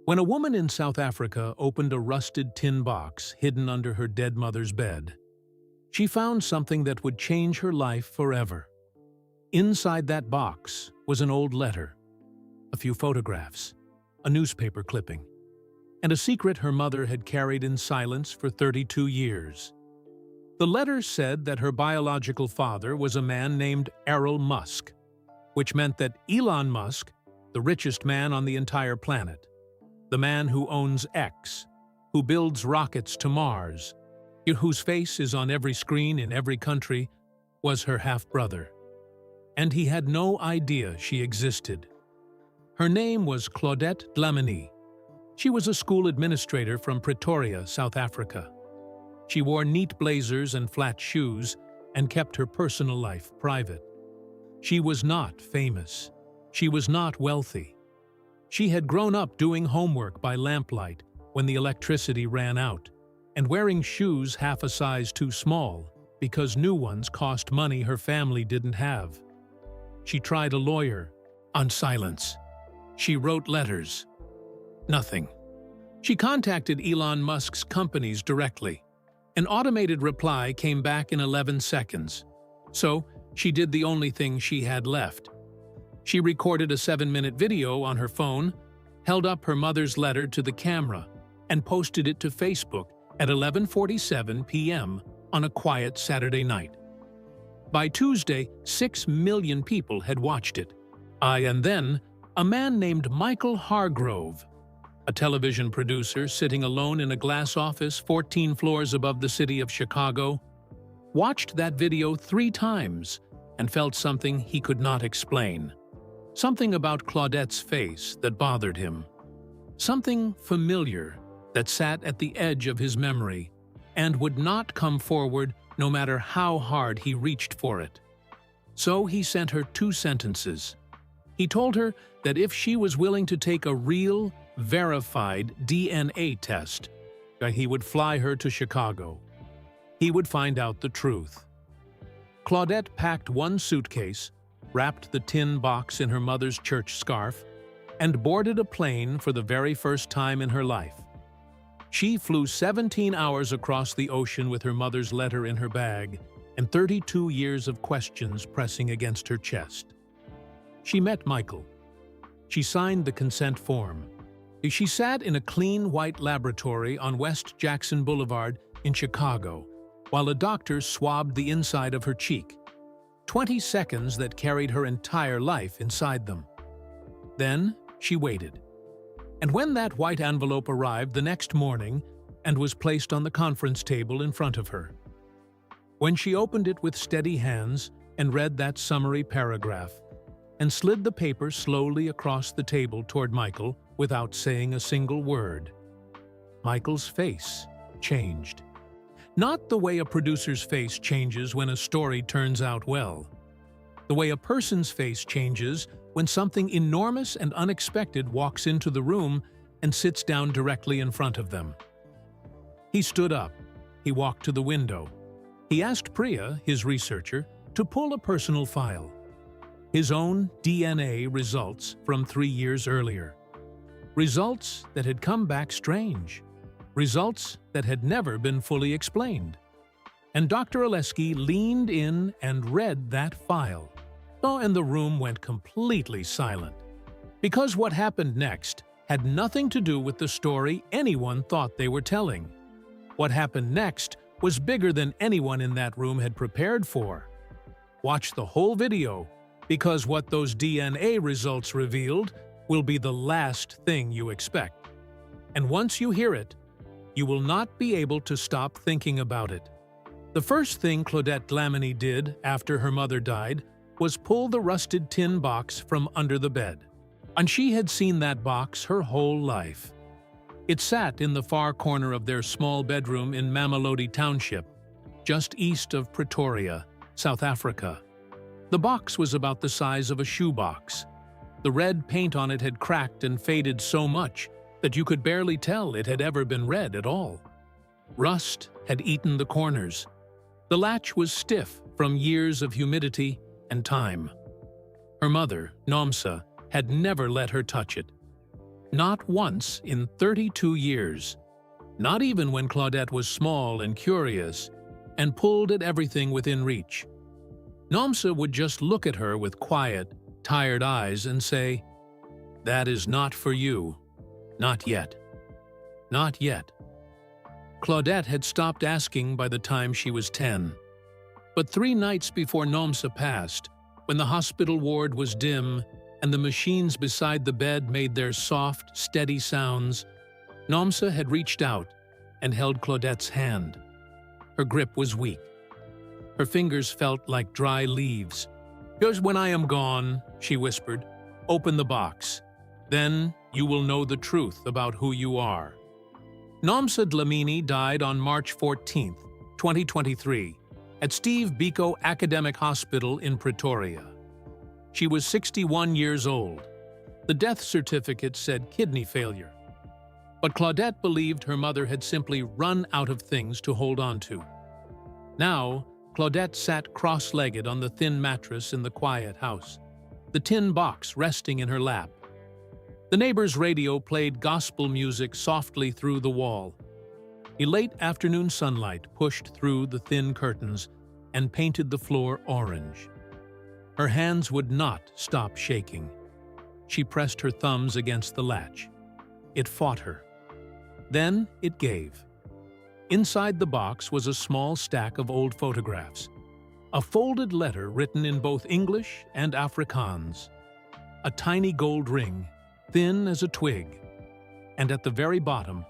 When a woman in South Africa opened a rusted tin box hidden under her dead mother's bed, she found something that would change her life forever. Inside that box was an old letter, a few photographs, a newspaper clipping, and a secret her mother had carried in silence for 32 years. The letter said that her biological father was a man named Elon Musk, which meant that Elon Musk, the richest man on the entire planet, the man who owns X, who builds rockets to Mars, whose face is on every screen in every country, was her half-brother. And he had no idea she existed. Her name was Claudette Dlamini. She was a school administrator from Pretoria, South Africa. She wore neat blazers and flat shoes and kept her personal life private. She was not famous. She was not wealthy. She had grown up doing homework by lamplight when the electricity ran out, and wearing shoes half a size too small because new ones cost money her family didn't have. She tried a lawyer, on silence. She wrote letters. Nothing. She contacted Elon Musk's companies directly. An automated reply came back in 11 seconds. So, she did the only thing she had left. She recorded a 7-minute video on her phone, held up her mother's letter to the camera, and posted it to Facebook at 11:47 p.m. on a quiet Saturday night. By Tuesday, 6 million people had watched it. And then, a man named Michael Hargrove, a television producer sitting alone in a glass office 14 floors above the city of Chicago, watched that video 3 times and felt something he could not explain. Something about Claudette's face that bothered him. Something familiar that sat at the edge of his memory and would not come forward no matter how hard he reached for it. So he sent her 2 sentences. He told her that if she was willing to take a real, verified DNA test, that he would fly her to Chicago. He would find out the truth. Claudette packed 1 suitcase, wrapped the tin box in her mother's church scarf, and boarded a plane for the very first time in her life. She flew 17 hours across the ocean with her mother's letter in her bag and 32 years of questions pressing against her chest. She met Michael. She signed the consent form. She sat in a clean white laboratory on West Jackson Boulevard in Chicago, while a doctor swabbed the inside of her cheek. 20 seconds that carried her entire life inside them. Then she waited. And when that white envelope arrived the next morning and was placed on the conference table in front of her, when she opened it with steady hands and read that summary paragraph, and slid the paper slowly across the table toward Michael without saying a single word, Michael's face changed. Not the way a producer's face changes when a story turns out well. The way a person's face changes when something enormous and unexpected walks into the room and sits down directly in front of them. He stood up. He walked to the window. He asked Priya, his researcher, to pull a personal file. His own DNA results from 3 years earlier. Results that had come back strange. Results that had never been fully explained. And Dr. Oleski leaned in and read that file. And the room went completely silent. Because what happened next had nothing to do with the story anyone thought they were telling. What happened next was bigger than anyone in that room had prepared for. Watch the whole video, because what those DNA results revealed will be the last thing you expect. And once you hear it, you will not be able to stop thinking about it. The first thing Claudette Dlamini did after her mother died was pull the rusted tin box from under the bed. And she had seen that box her whole life. It sat in the far corner of their small bedroom in Mamelodi Township, just east of Pretoria, South Africa. The box was about the size of a shoebox. The red paint on it had cracked and faded so much that you could barely tell it had ever been red at all. Rust had eaten the corners. The latch was stiff from years of humidity and time. Her mother, Nomsa, had never let her touch it. Not once in 32 years. Not even when Claudette was small and curious and pulled at everything within reach. Nomsa would just look at her with quiet, tired eyes and say, "That is not for you. Not yet. Not yet." Claudette had stopped asking by the time she was 10. But 3 nights before Nomsa passed, when the hospital ward was dim and the machines beside the bed made their soft, steady sounds, Nomsa had reached out and held Claudette's hand. Her grip was weak. Her fingers felt like dry leaves. "Just when I am gone," she whispered, "open the box. Then you will know the truth about who you are." Nomsa Dlamini died on March 14, 2023, at Steve Biko Academic Hospital in Pretoria. She was 61 years old. The death certificate said kidney failure. But Claudette believed her mother had simply run out of things to hold on to. Now, Claudette sat cross-legged on the thin mattress in the quiet house, the tin box resting in her lap. The neighbor's radio played gospel music softly through the wall. A late afternoon sunlight pushed through the thin curtains and painted the floor orange. Her hands would not stop shaking. She pressed her thumbs against the latch. It fought her. Then it gave. Inside the box was a small stack of old photographs, a folded letter written in both English and Afrikaans, a tiny gold ring, thin as a twig, and at the very bottom,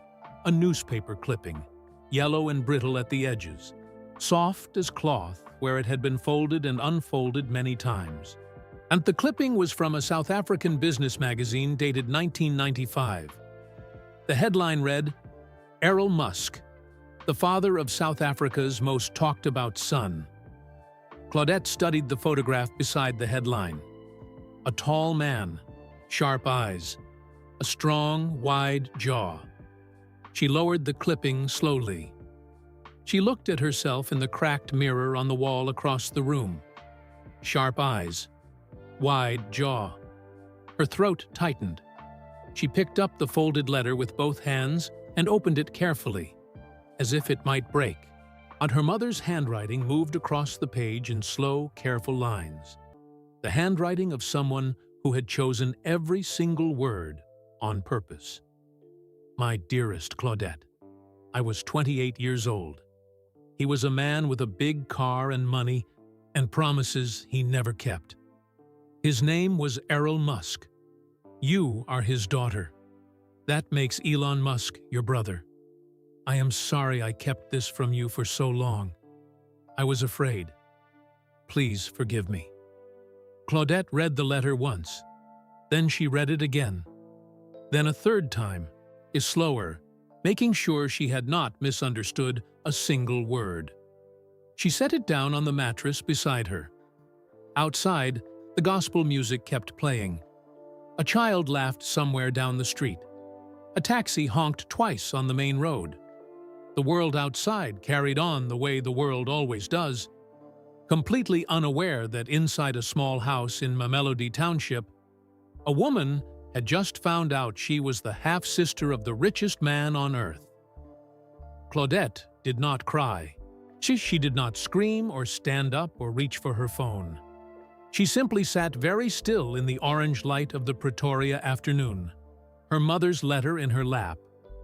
a newspaper clipping, yellow and brittle at the edges, soft as cloth where it had been folded and unfolded many times. And the clipping was from a South African business magazine dated 1995. The headline read, "Elon Musk, the father of South Africa's most talked-about son." Claudette studied the photograph beside the headline. A tall man, sharp eyes, a strong, wide jaw. She lowered the clipping slowly. She looked at herself in the cracked mirror on the wall across the room. Sharp eyes, wide jaw. Her throat tightened. She picked up the folded letter with both hands and opened it carefully, as if it might break. And her mother's handwriting moved across the page in slow, careful lines. The handwriting of someone who had chosen every single word on purpose. "My dearest Claudette, I was 28 years old. He was a man with a big car and money and promises he never kept. His name was Elon Musk. You are his daughter. That makes Elon Musk your brother. I am sorry I kept this from you for so long. I was afraid. Please forgive me." Claudette read the letter once. Then she read it again. Then a third time, slower, making sure she had not misunderstood a single word. She set it down on the mattress beside her. Outside, the gospel music kept playing. A child laughed somewhere down the street. A taxi honked twice on the main road. The world outside carried on the way the world always does. Completely unaware that inside a small house in Mamelodi Township, a woman had just found out she was the half-sister of the richest man on earth. Claudette did not cry. She did not scream or stand up or reach for her phone. She simply sat very still in the orange light of the Pretoria afternoon, her mother's letter in her lap,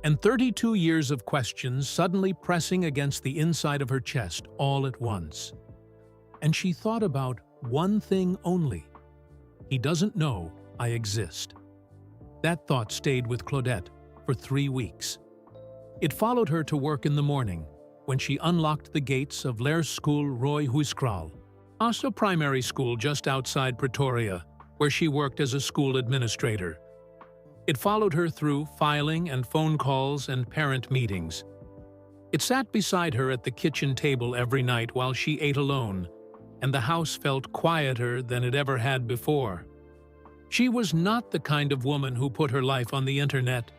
and 32 years of questions suddenly pressing against the inside of her chest all at once. And she thought about one thing only. He doesn't know I exist. That thought stayed with Claudette for 3 weeks. It followed her to work in the morning, when she unlocked the gates of Leerskool Roy Hoeskral, a primary school just outside Pretoria, where she worked as a school administrator. It followed her through filing and phone calls and parent meetings. It sat beside her at the kitchen table every night while she ate alone, and the house felt quieter than it ever had before. She was not the kind of woman who put her life on the internet.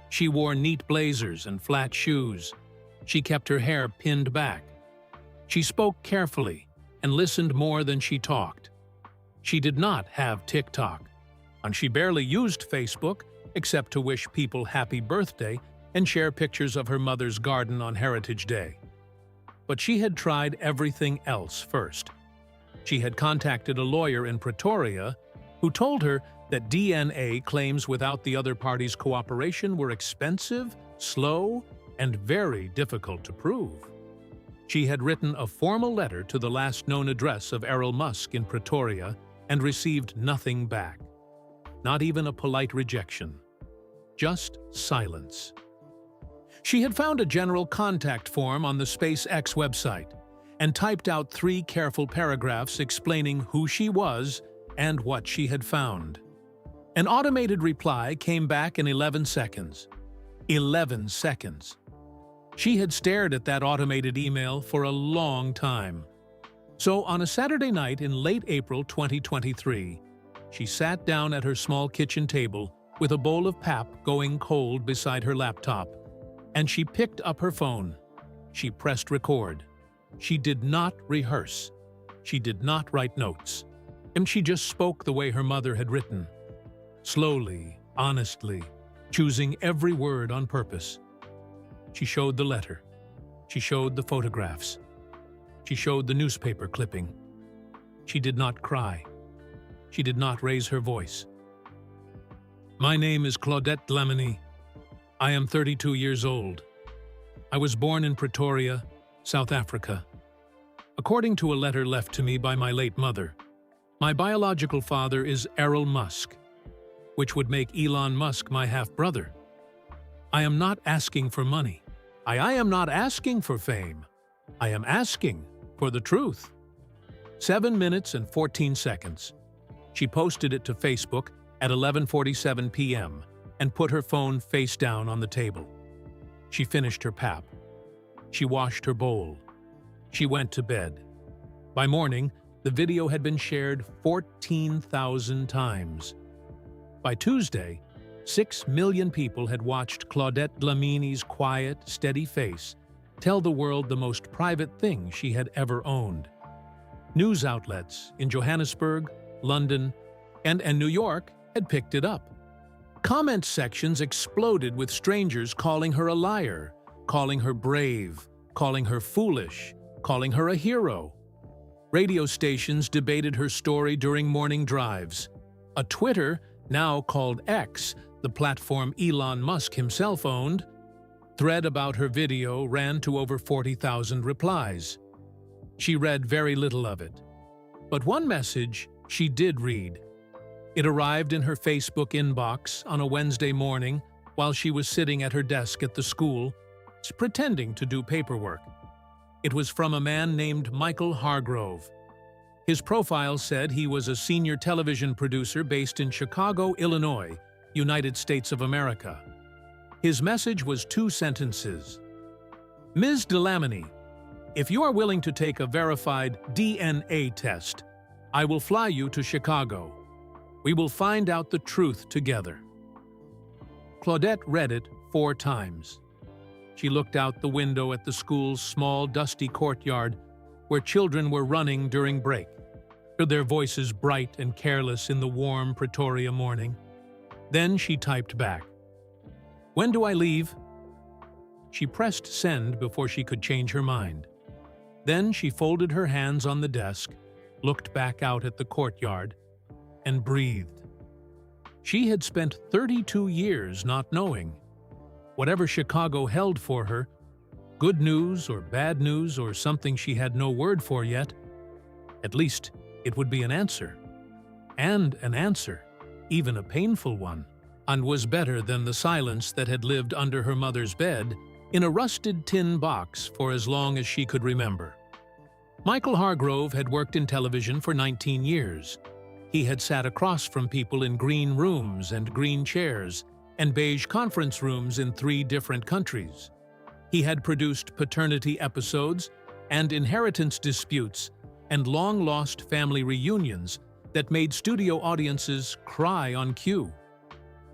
She wore neat blazers and flat shoes. She kept her hair pinned back. She spoke carefully and listened more than she talked. She did not have TikTok, and she barely used Facebook except to wish people happy birthday and share pictures of her mother's garden on Heritage Day. But she had tried everything else first. She had contacted a lawyer in Pretoria who told her that DNA claims without the other party's cooperation were expensive, slow, and very difficult to prove. She had written a formal letter to the last known address of Elon Musk in Pretoria and received nothing back. Not even a polite rejection. Just silence. She had found a general contact form on the SpaceX website and typed out 3 careful paragraphs explaining who she was and what she had found. An automated reply came back in 11 seconds. 11 seconds. She had stared at that automated email for a long time. So on a Saturday night in late April 2023, she sat down at her small kitchen table with a bowl of pap going cold beside her laptop, and she picked up her phone. She pressed record. She did not rehearse. She did not write notes. And she just spoke the way her mother had written. Slowly, honestly, choosing every word on purpose. She showed the letter. She showed the photographs. She showed the newspaper clipping. She did not cry. She did not raise her voice. My name is Claudette Dlamini. I am 32 years old. I was born in Pretoria, South Africa. According to a letter left to me by my late mother, my biological father is Elon Musk, which would make Elon Musk my half-brother. I am not asking for money. I am not asking for fame. I am asking for the truth. 7 minutes and 14 seconds. She posted it to Facebook at 11:47 p.m. and put her phone face down on the table. She finished her pap. She washed her bowl. She went to bed. By morning, the video had been shared 14,000 times. By Tuesday, 6 million people had watched Claudette Dlamini's quiet, steady face tell the world the most private thing she had ever owned. News outlets in Johannesburg, London, and New York had picked it up. Comment sections exploded with strangers calling her a liar, calling her brave, calling her foolish, calling her a hero. Radio stations debated her story during morning drives. A Twitter, now called X, the platform Elon Musk himself owned, thread about her video ran to over 40,000 replies. She read very little of it. But one message she did read. It arrived in her Facebook inbox on a Wednesday morning while she was sitting at her desk at the school, pretending to do paperwork. It was from a man named Michael Hargrove. His profile said he was a senior television producer based in Chicago, Illinois, United States of America. His message was 2 sentences. Ms. Dlamini, if you are willing to take a verified DNA test, I will fly you to Chicago. We will find out the truth together. Claudette read it 4 times. She looked out the window at the school's small, dusty courtyard where children were running during break, their voices bright and careless in the warm Pretoria morning. Then she typed back, "When do I leave?" She pressed send before she could change her mind. Then she folded her hands on the desk, looked back out at the courtyard, and breathed. She had spent 32 years not knowing. Whatever Chicago held for her, good news or bad news or something she had no word for yet, at least it would be an answer. And an answer, even a painful one, and was better than the silence that had lived under her mother's bed in a rusted tin box for as long as she could remember. Michael Hargrove had worked in television for 19 years. He had sat across from people in green rooms and green chairs and beige conference rooms in 3 different countries. He had produced paternity episodes and inheritance disputes and long-lost family reunions that made studio audiences cry on cue.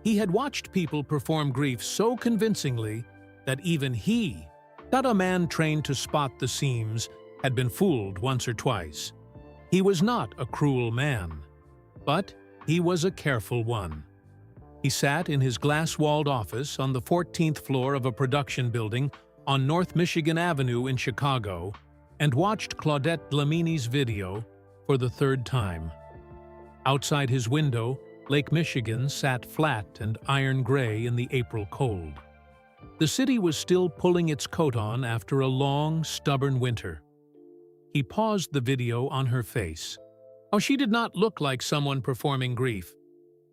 He had watched people perform grief so convincingly that even he, not a man trained to spot the seams, had been fooled once or twice. He was not a cruel man, but he was a careful one. He sat in his glass-walled office on the 14th floor of a production building on North Michigan Avenue in Chicago and watched Claudette Dlamini's video for the third time. Outside his window, Lake Michigan sat flat and iron gray in the April cold. The city was still pulling its coat on after a long, stubborn winter. He paused the video on her face. Oh, she did not look like someone performing grief.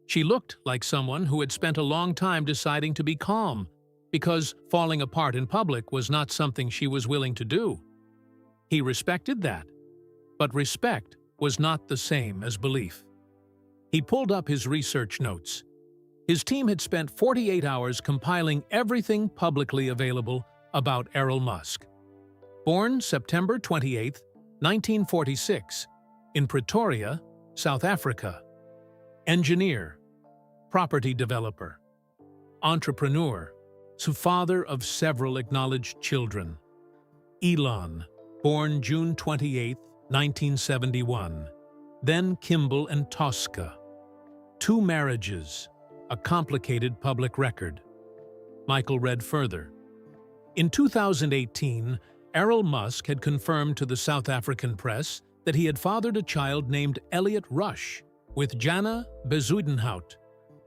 She looked like someone who had spent a long time deciding to be calm, because falling apart in public was not something she was willing to do. He respected that, but respect was not the same as belief. He pulled up his research notes. His team had spent 48 hours compiling everything publicly available about Elon Musk. Born September 28, 1946, in Pretoria, South Africa. Engineer, property developer, entrepreneur, father of several acknowledged children. Elon, born June 28, 1971. Then Kimball and Tosca. 2 marriages, a complicated public record. Michael read further. In 2018, Elon Musk had confirmed to the South African press that he had fathered a child named Elliot Rush with Jana Bezuidenhout,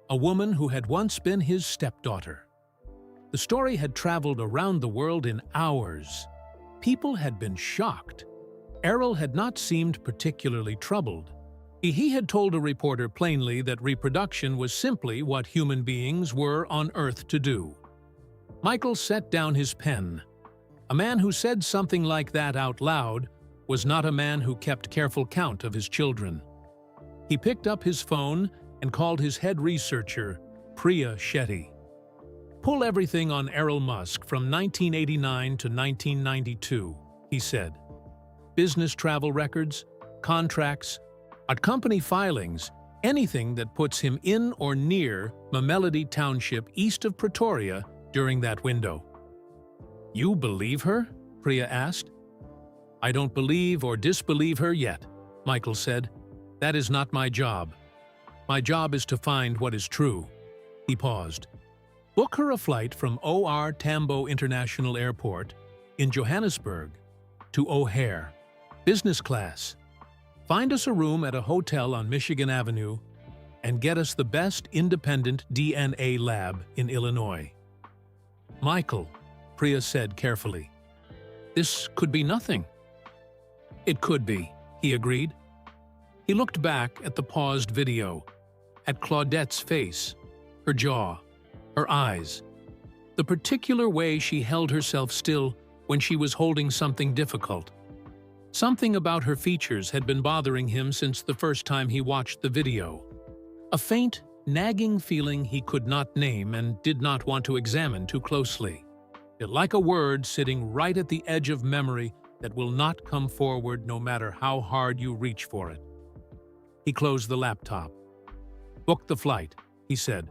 a woman who had once been his stepdaughter. The story had traveled around the world in hours. People had been shocked. Errol had not seemed particularly troubled. He had told a reporter plainly that reproduction was simply what human beings were on Earth to do. Michael set down his pen. A man who said something like that out loud was not a man who kept careful count of his children. He picked up his phone and called his head researcher, Priya Shetty. Pull everything on Elon Musk from 1989 to 1992, he said. Business travel records, contracts, company filings, anything that puts him in or near Mamelody Township east of Pretoria during that window. You believe her? Priya asked. I don't believe or disbelieve her yet, Michael said. That is not my job. My job is to find what is true. He paused. Book her a flight from OR Tambo International Airport in Johannesburg to O'Hare, business class. Find us a room at a hotel on Michigan Avenue and get us the best independent DNA lab in Illinois. Michael, Priya said carefully, this could be nothing. It could be, he agreed. He looked back at the paused video, at Claudette's face, her jaw, her eyes, the particular way she held herself still when she was holding something difficult. Something about her features had been bothering him since the first time he watched the video. A faint, nagging feeling he could not name and did not want to examine too closely. It like a word sitting right at the edge of memory that will not come forward no matter how hard you reach for it. He closed the laptop. Book the flight, he said.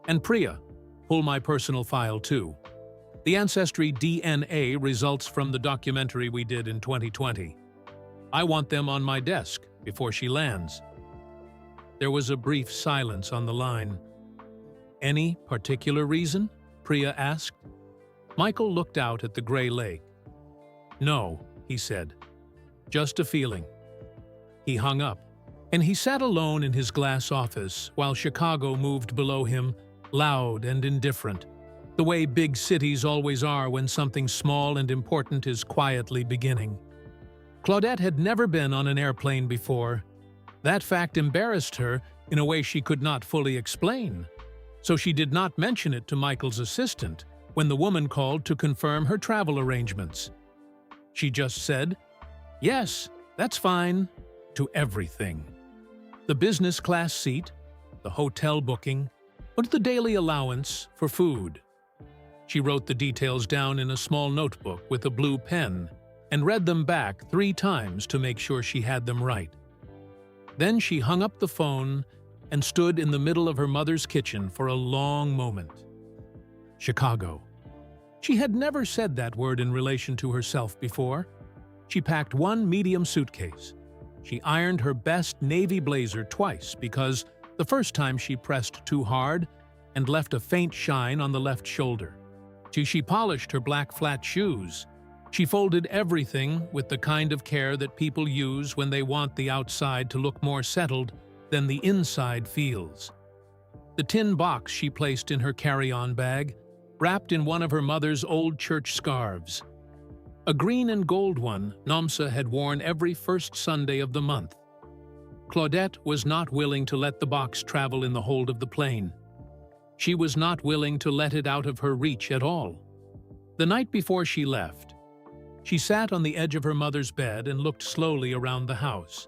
And Priya, pull my personal file too. The Ancestry DNA results from the documentary we did in 2020. I want them on my desk before she lands. There was a brief silence on the line. Any particular reason? Priya asked. Michael looked out at the gray lake. No, he said. Just a feeling. He hung up, and he sat alone in his glass office while Chicago moved below him, loud and indifferent, the way big cities always are when something small and important is quietly beginning. Claudette had never been on an airplane before. That fact embarrassed her in a way she could not fully explain, so she did not mention it to Michael's assistant when the woman called to confirm her travel arrangements. She just said, "Yes, that's fine," to everything. The business class seat, the hotel booking, and the daily allowance for food. She wrote the details down in a small notebook with a blue pen and read them back 3 times to make sure she had them right. Then she hung up the phone and stood in the middle of her mother's kitchen for a long moment. Chicago. She had never said that word in relation to herself before. She packed 1 medium suitcase. She ironed her best navy blazer twice because the first time she pressed too hard and left a faint shine on the left shoulder. She polished her black flat shoes. She folded everything with the kind of care that people use when they want the outside to look more settled than the inside feels. The tin box she placed in her carry-on bag, wrapped in one of her mother's old church scarves. A green and gold one Nomsa had worn every first Sunday of the month. Claudette was not willing to let the box travel in the hold of the plane. She was not willing to let it out of her reach at all. The night before she left, she sat on the edge of her mother's bed and looked slowly around the house.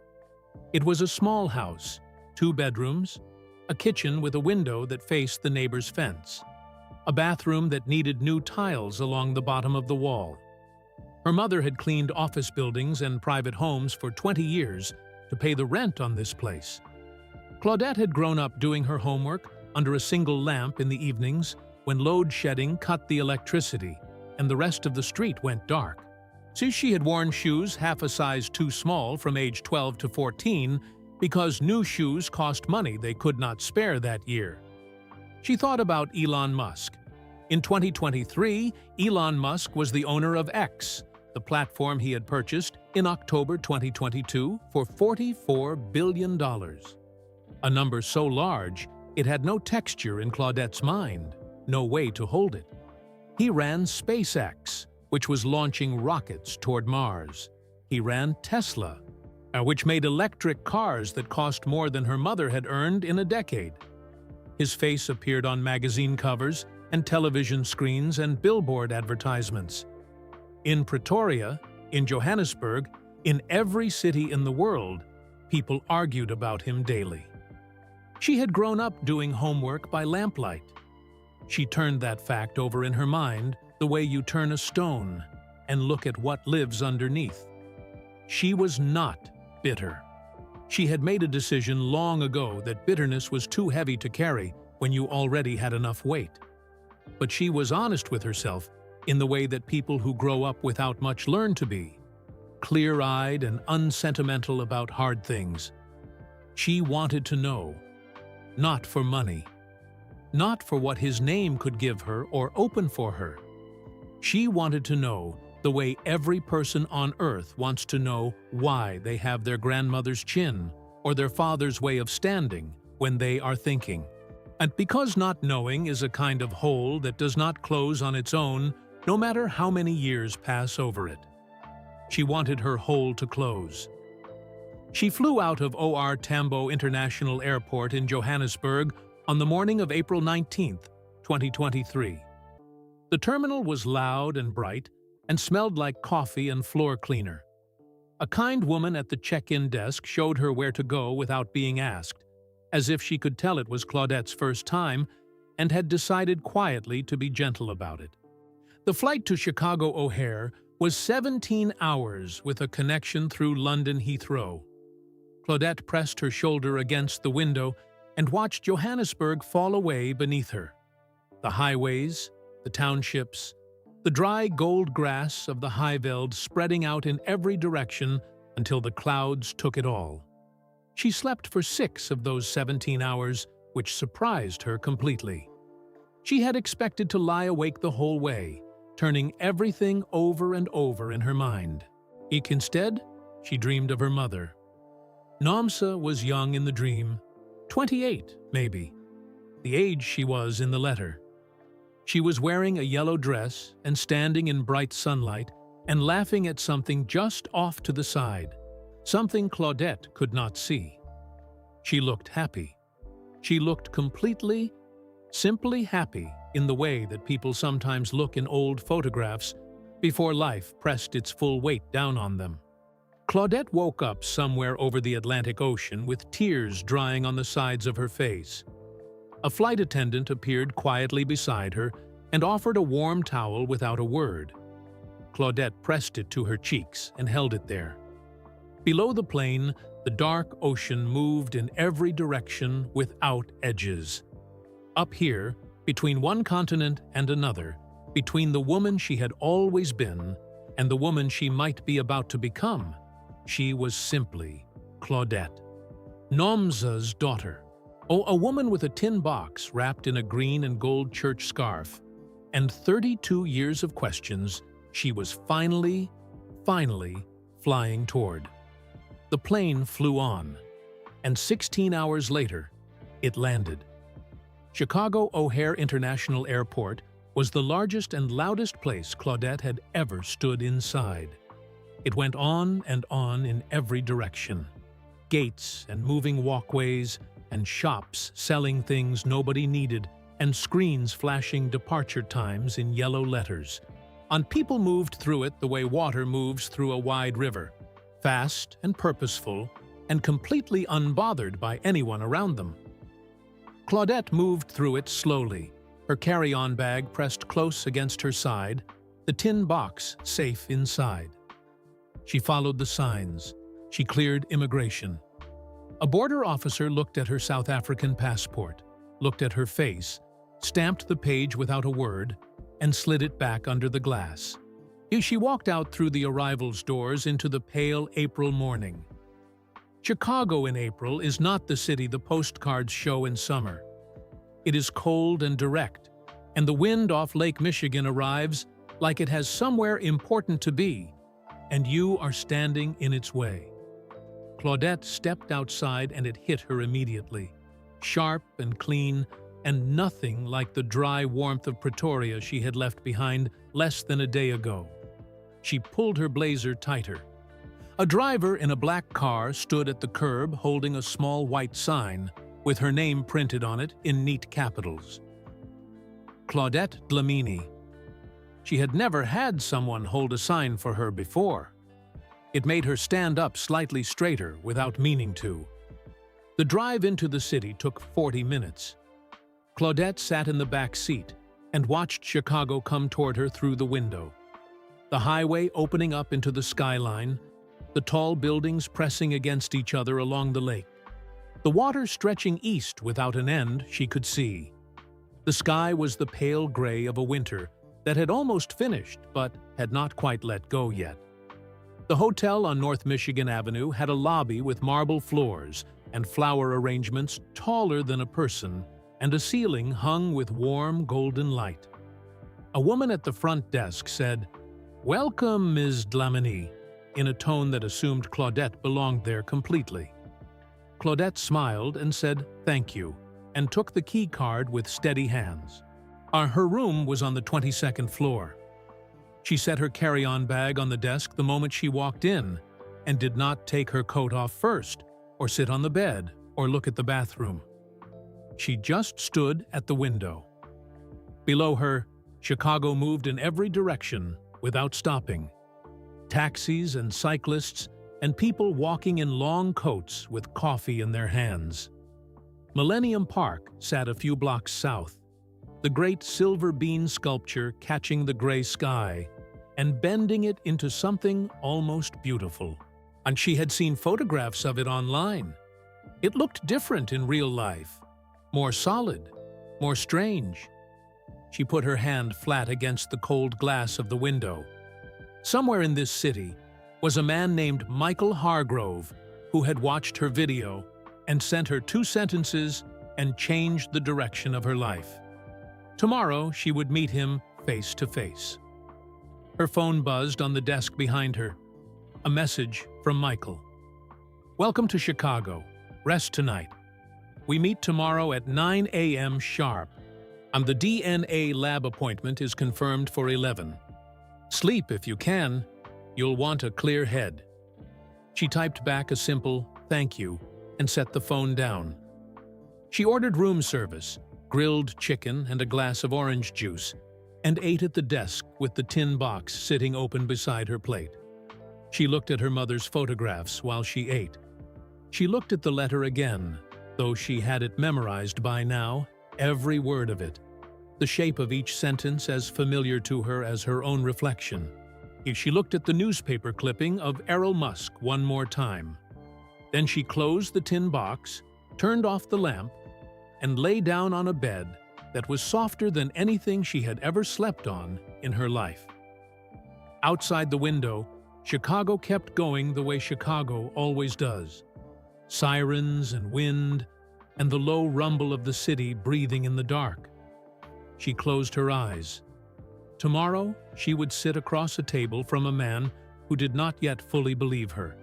It was a small house, 2 bedrooms, a kitchen with a window that faced the neighbor's fence, a bathroom that needed new tiles along the bottom of the wall. Her mother had cleaned office buildings and private homes for 20 years to pay the rent on this place. Claudette had grown up doing her homework under a single lamp in the evenings when load shedding cut the electricity and the rest of the street went dark. So she had worn shoes half a size too small from age 12 to 14 because new shoes cost money they could not spare that year. She thought about Elon Musk. In 2023, Elon Musk was the owner of X, the platform he had purchased in October 2022 for $44 billion. A number so large, it had no texture in Claudette's mind, no way to hold it. He ran SpaceX, which was launching rockets toward Mars. He ran Tesla, which made electric cars that cost more than her mother had earned in a decade. His face appeared on magazine covers and television screens and billboard advertisements. In Pretoria, in Johannesburg, in every city in the world, people argued about him daily. She had grown up doing homework by lamplight. She turned that fact over in her mind the way you turn a stone and look at what lives underneath. She was not bitter. She had made a decision long ago that bitterness was too heavy to carry when you already had enough weight. But she was honest with herself in the way that people who grow up without much learn to be, clear-eyed and unsentimental about hard things. She wanted to know, not for money, not for what his name could give her or open for her. She wanted to know the way every person on earth wants to know why they have their grandmother's chin or their father's way of standing when they are thinking. And because not knowing is a kind of hole that does not close on its own, no matter how many years pass over it. She wanted her hole to close. She flew out of OR Tambo International Airport in Johannesburg on the morning of April 19, 2023. The terminal was loud and bright and smelled like coffee and floor cleaner. A kind woman at the check-in desk showed her where to go without being asked, as if she could tell it was Claudette's first time and had decided quietly to be gentle about it. The flight to Chicago O'Hare was 17 hours with a connection through London Heathrow. Claudette pressed her shoulder against the window and watched Johannesburg fall away beneath her. The highways, the townships, the dry gold grass of the Highveld spreading out in every direction until the clouds took it all. She slept for 6 of those 17 hours, which surprised her completely. She had expected to lie awake the whole way, turning everything over and over in her mind. Instead, she dreamed of her mother. Nomsa was young in the dream, 28, maybe, the age she was in the letter. She was wearing a yellow dress and standing in bright sunlight and laughing at something just off to the side, something Claudette could not see. She looked happy. She looked completely, simply happy in the way that people sometimes look in old photographs before life pressed its full weight down on them. Claudette woke up somewhere over the Atlantic Ocean with tears drying on the sides of her face. A flight attendant appeared quietly beside her and offered a warm towel without a word. Claudette pressed it to her cheeks and held it there. Below the plane, the dark ocean moved in every direction without edges. Up here, between one continent and another, between the woman she had always been and the woman she might be about to become, she was simply Claudette, Nomsa's daughter. Oh, a woman with a tin box wrapped in a green and gold church scarf, and 32 years of questions she was finally flying toward. The plane flew on, and 16 hours later, it landed. Chicago O'Hare International Airport was the largest and loudest place Claudette had ever stood inside. It went on and on in every direction. Gates and moving walkways and shops selling things nobody needed and screens flashing departure times in yellow letters. And people moved through it the way water moves through a wide river, fast and purposeful and completely unbothered by anyone around them. Claudette moved through it slowly, her carry-on bag pressed close against her side, the tin box safe inside. She followed the signs. She cleared immigration. A border officer looked at her South African passport, looked at her face, stamped the page without a word, and slid it back under the glass. She walked out through the arrivals doors into the pale April morning. Chicago in April is not the city the postcards show in summer. It is cold and direct, and the wind off Lake Michigan arrives like it has somewhere important to be, and you are standing in its way. Claudette stepped outside and it hit her immediately. Sharp and clean, and nothing like the dry warmth of Pretoria she had left behind less than a day ago. She pulled her blazer tighter. A driver in a black car stood at the curb holding a small white sign with her name printed on it in neat capitals. Claudette Dlamini. She had never had someone hold a sign for her before. It made her stand up slightly straighter without meaning to. The drive into the city took 40 minutes. Claudette sat in the back seat and watched Chicago come toward her through the window. The highway opening up into the skyline, the tall buildings pressing against each other along the lake. The water stretching east without an end she could see. The sky was the pale gray of a winter that had almost finished but had not quite let go yet. The hotel on North Michigan Avenue had a lobby with marble floors and flower arrangements taller than a person and a ceiling hung with warm golden light. A woman at the front desk said, "Welcome, Ms. Dlamini," in a tone that assumed Claudette belonged there completely. Claudette smiled and said, "Thank you," and took the key card with steady hands. Her room was on the 22nd floor. She set her carry-on bag on the desk the moment she walked in and did not take her coat off first, or sit on the bed, or look at the bathroom. She just stood at the window. Below her, Chicago moved in every direction without stopping. Taxis and cyclists and people walking in long coats with coffee in their hands. Millennium Park sat a few blocks south, the great silver bean sculpture catching the gray sky and bending it into something almost beautiful. And she had seen photographs of it online. It looked different in real life, more solid, more strange. She put her hand flat against the cold glass of the window. Somewhere in this city was a man named Michael Hargrove who had watched her video and sent her 2 sentences and changed the direction of her life. Tomorrow she would meet him face to face. Her phone buzzed on the desk behind her. A message from Michael. "Welcome to Chicago. Rest tonight. We meet tomorrow at 9 a.m. sharp. And the DNA lab appointment is confirmed for 11. Sleep if you can. You'll want a clear head." She typed back a simple "thank you" and set the phone down. She ordered room service, grilled chicken and a glass of orange juice, and ate at the desk with the tin box sitting open beside her plate. She looked at her mother's photographs while she ate. She looked at the letter again, though she had it memorized by now, every word of it. The shape of each sentence as familiar to her as her own reflection. She looked at the newspaper clipping of Elon Musk one more time. Then she closed the tin box, turned off the lamp, and lay down on a bed that was softer than anything she had ever slept on in her life. Outside the window, Chicago kept going the way Chicago always does. Sirens and wind, and the low rumble of the city breathing in the dark. She closed her eyes. Tomorrow, she would sit across a table from a man who did not yet fully believe her.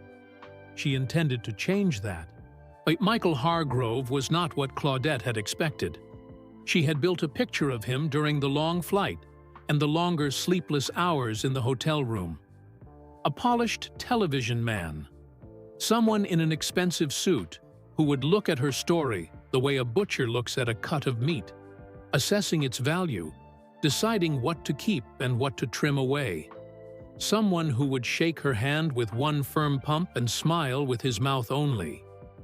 She intended to change that. But Michael Hargrove was not what Claudette had expected. She had built a picture of him during the long flight and the longer sleepless hours in the hotel room. A polished television man. Someone in an expensive suit who would look at her story the way a butcher looks at a cut of meat, assessing its value, deciding what to keep and what to trim away. Someone who would shake her hand with one firm pump and smile with his mouth only.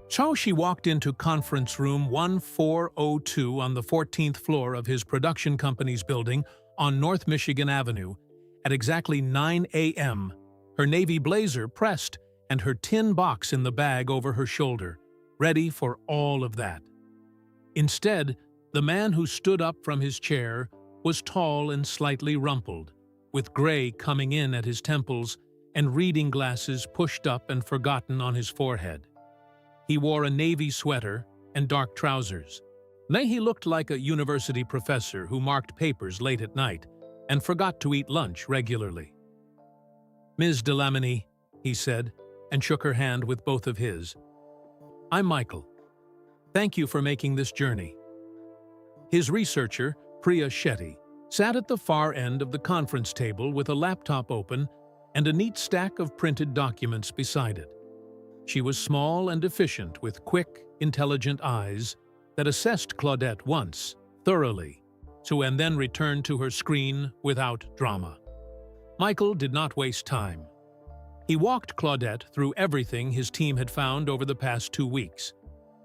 So she walked into conference room 1402 on the 14th floor of his production company's building on North Michigan Avenue at exactly 9 a.m., her navy blazer pressed and her tin box in the bag over her shoulder, ready for all of that. Instead, the man who stood up from his chair was tall and slightly rumpled, with gray coming in at his temples and reading glasses pushed up and forgotten on his forehead. He wore a navy sweater and dark trousers. He looked like a university professor who marked papers late at night and forgot to eat lunch regularly. "Ms. Delamony," he said, and shook her hand with both of his. "I'm Michael. Thank you for making this journey." His researcher, Priya Shetty, sat at the far end of the conference table with a laptop open and a neat stack of printed documents beside it. She was small and efficient with quick, intelligent eyes that assessed Claudette once, thoroughly, and then returned to her screen without drama. Michael did not waste time. He walked Claudette through everything his team had found over the past 2 weeks.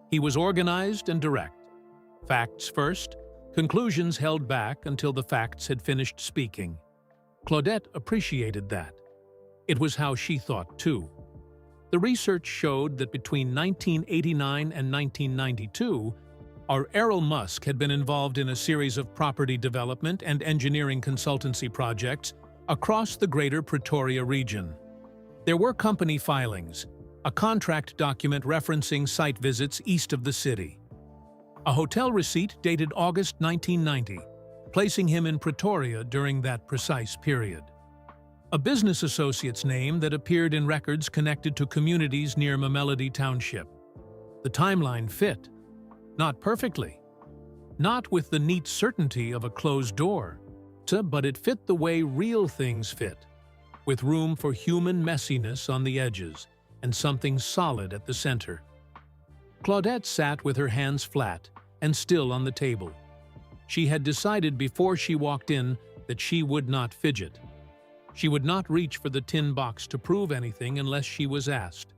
He was organized and direct. Facts first, conclusions held back until the facts had finished speaking. Claudette appreciated that. It was how she thought, too. The research showed that between 1989 and 1992, our Elon Musk had been involved in a series of property development and engineering consultancy projects across the greater Pretoria region. There were company filings, a contract document referencing site visits east of the city, a hotel receipt dated August 1990, placing him in Pretoria during that precise period, a business associate's name that appeared in records connected to communities near Mamelody Township. The timeline fit. Not perfectly. Not with the neat certainty of a closed door, but it fit the way real things fit, with room for human messiness on the edges and something solid at the center. Claudette sat with her hands flat and still on the table. She had decided before she walked in that she would not fidget. She would not reach for the tin box to prove anything unless she was asked.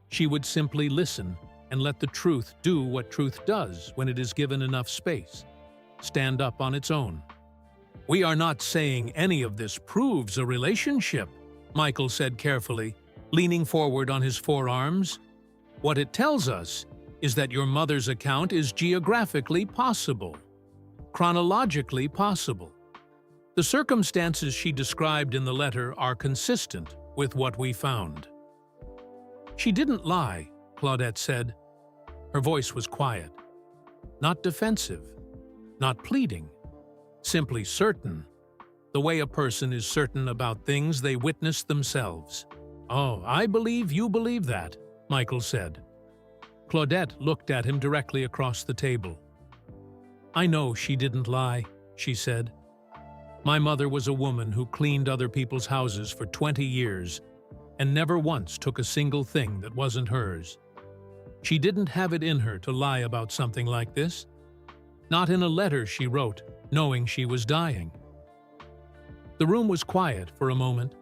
She would simply listen and let the truth do what truth does when it is given enough space, stand up on its own. "We are not saying any of this proves a relationship," Michael said carefully, leaning forward on his forearms. "What it tells us is that your mother's account is geographically possible, chronologically possible. The circumstances she described in the letter are consistent with what we found." "She didn't lie," Claudette said. Her voice was quiet, not defensive, not pleading, simply certain, the way a person is certain about things they witnessed themselves. "Oh, I believe you believe that," Michael said. Claudette looked at him directly across the table. "I know she didn't lie," she said. "My mother was a woman who cleaned other people's houses for 20 years and never once took a single thing that wasn't hers. She didn't have it in her to lie about something like this. Not in a letter she wrote, knowing she was dying." The room was quiet for a moment.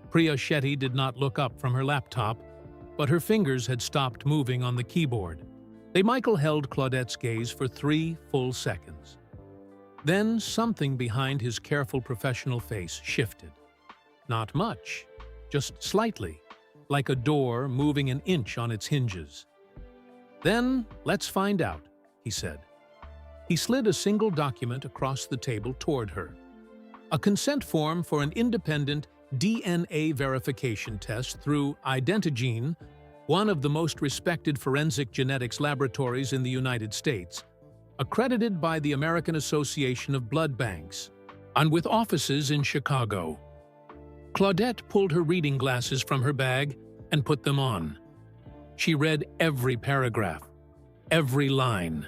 Priya Shetty did not look up from her laptop, but her fingers had stopped moving on the keyboard. Michael held Claudette's gaze for 3 full seconds. Then something behind his careful professional face shifted. Not much, just slightly, like a door moving an inch on its hinges. "Then, let's find out," he said. He slid a single document across the table toward her. A consent form for an independent DNA verification test through Identigene one of the most respected forensic genetics laboratories in the United States, accredited by the American Association of Blood Banks, and with offices in Chicago. Claudette pulled her reading glasses from her bag and put them on. She read every paragraph, every line.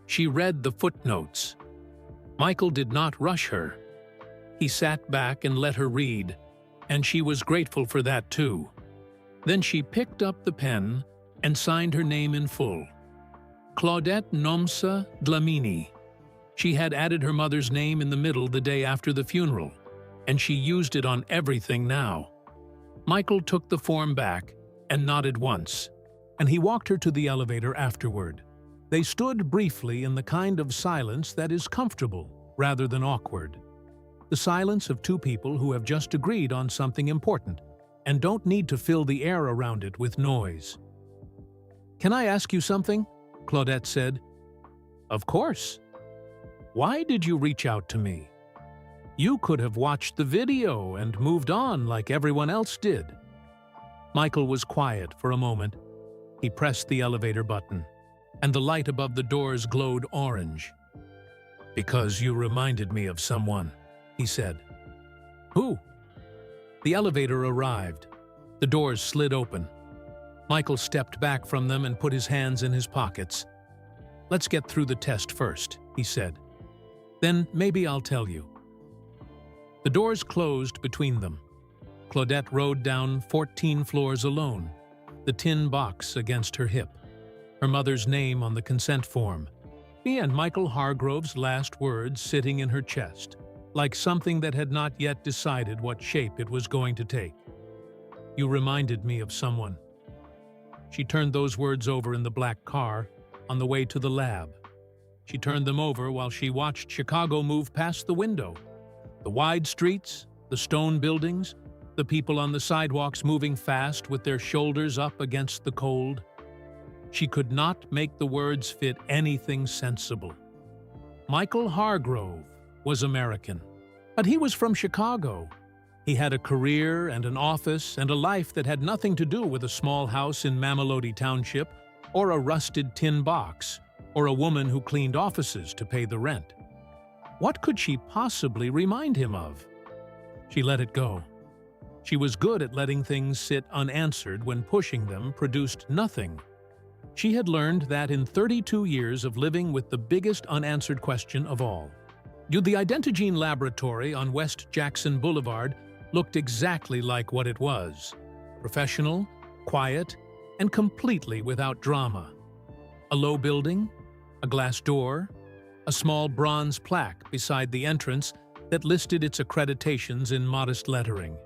She read the footnotes. Michael did not rush her. He sat back and let her read, and she was grateful for that too. Then she picked up the pen and signed her name in full. Claudette Nomsa Dlamini. She had added her mother's name in the middle the day after the funeral, and she used it on everything now. Michael took the form back and nodded once, and he walked her to the elevator afterward. They stood briefly in the kind of silence that is comfortable rather than awkward. The silence of two people who have just agreed on something important and don't need to fill the air around it with noise. "Can I ask you something?" Claudette said. "Of course. Why did you reach out to me? You could have watched the video and moved on like everyone else did." Michael was quiet for a moment. He pressed the elevator button, and the light above the doors glowed orange. "Because you reminded me of someone," he said. "Who?" The elevator arrived. The doors slid open. Michael stepped back from them and put his hands in his pockets. "Let's get through the test first," he said. "Then maybe I'll tell you." The doors closed between them. Claudette rode down 14 floors alone, the tin box against her hip, her mother's name on the consent form, me and Michael Hargrove's last words sitting in her chest, like something that had not yet decided what shape it was going to take. "You reminded me of someone." She turned those words over in the black car on the way to the lab. She turned them over while she watched Chicago move past the window. The wide streets, the stone buildings, the people on the sidewalks moving fast with their shoulders up against the cold. She could not make the words fit anything sensible. Michael Hargrove was American, but he was from Chicago. He had a career and an office and a life that had nothing to do with a small house in Mamelodi Township or a rusted tin box or a woman who cleaned offices to pay the rent. What could she possibly remind him of? She let it go. She was good at letting things sit unanswered when pushing them produced nothing. She had learned that in 32 years of living with the biggest unanswered question of all. The Identigene laboratory on West Jackson Boulevard looked exactly like what it was: professional, quiet, and completely without drama. A low building, a glass door, a small bronze plaque beside the entrance that listed its accreditations in modest lettering.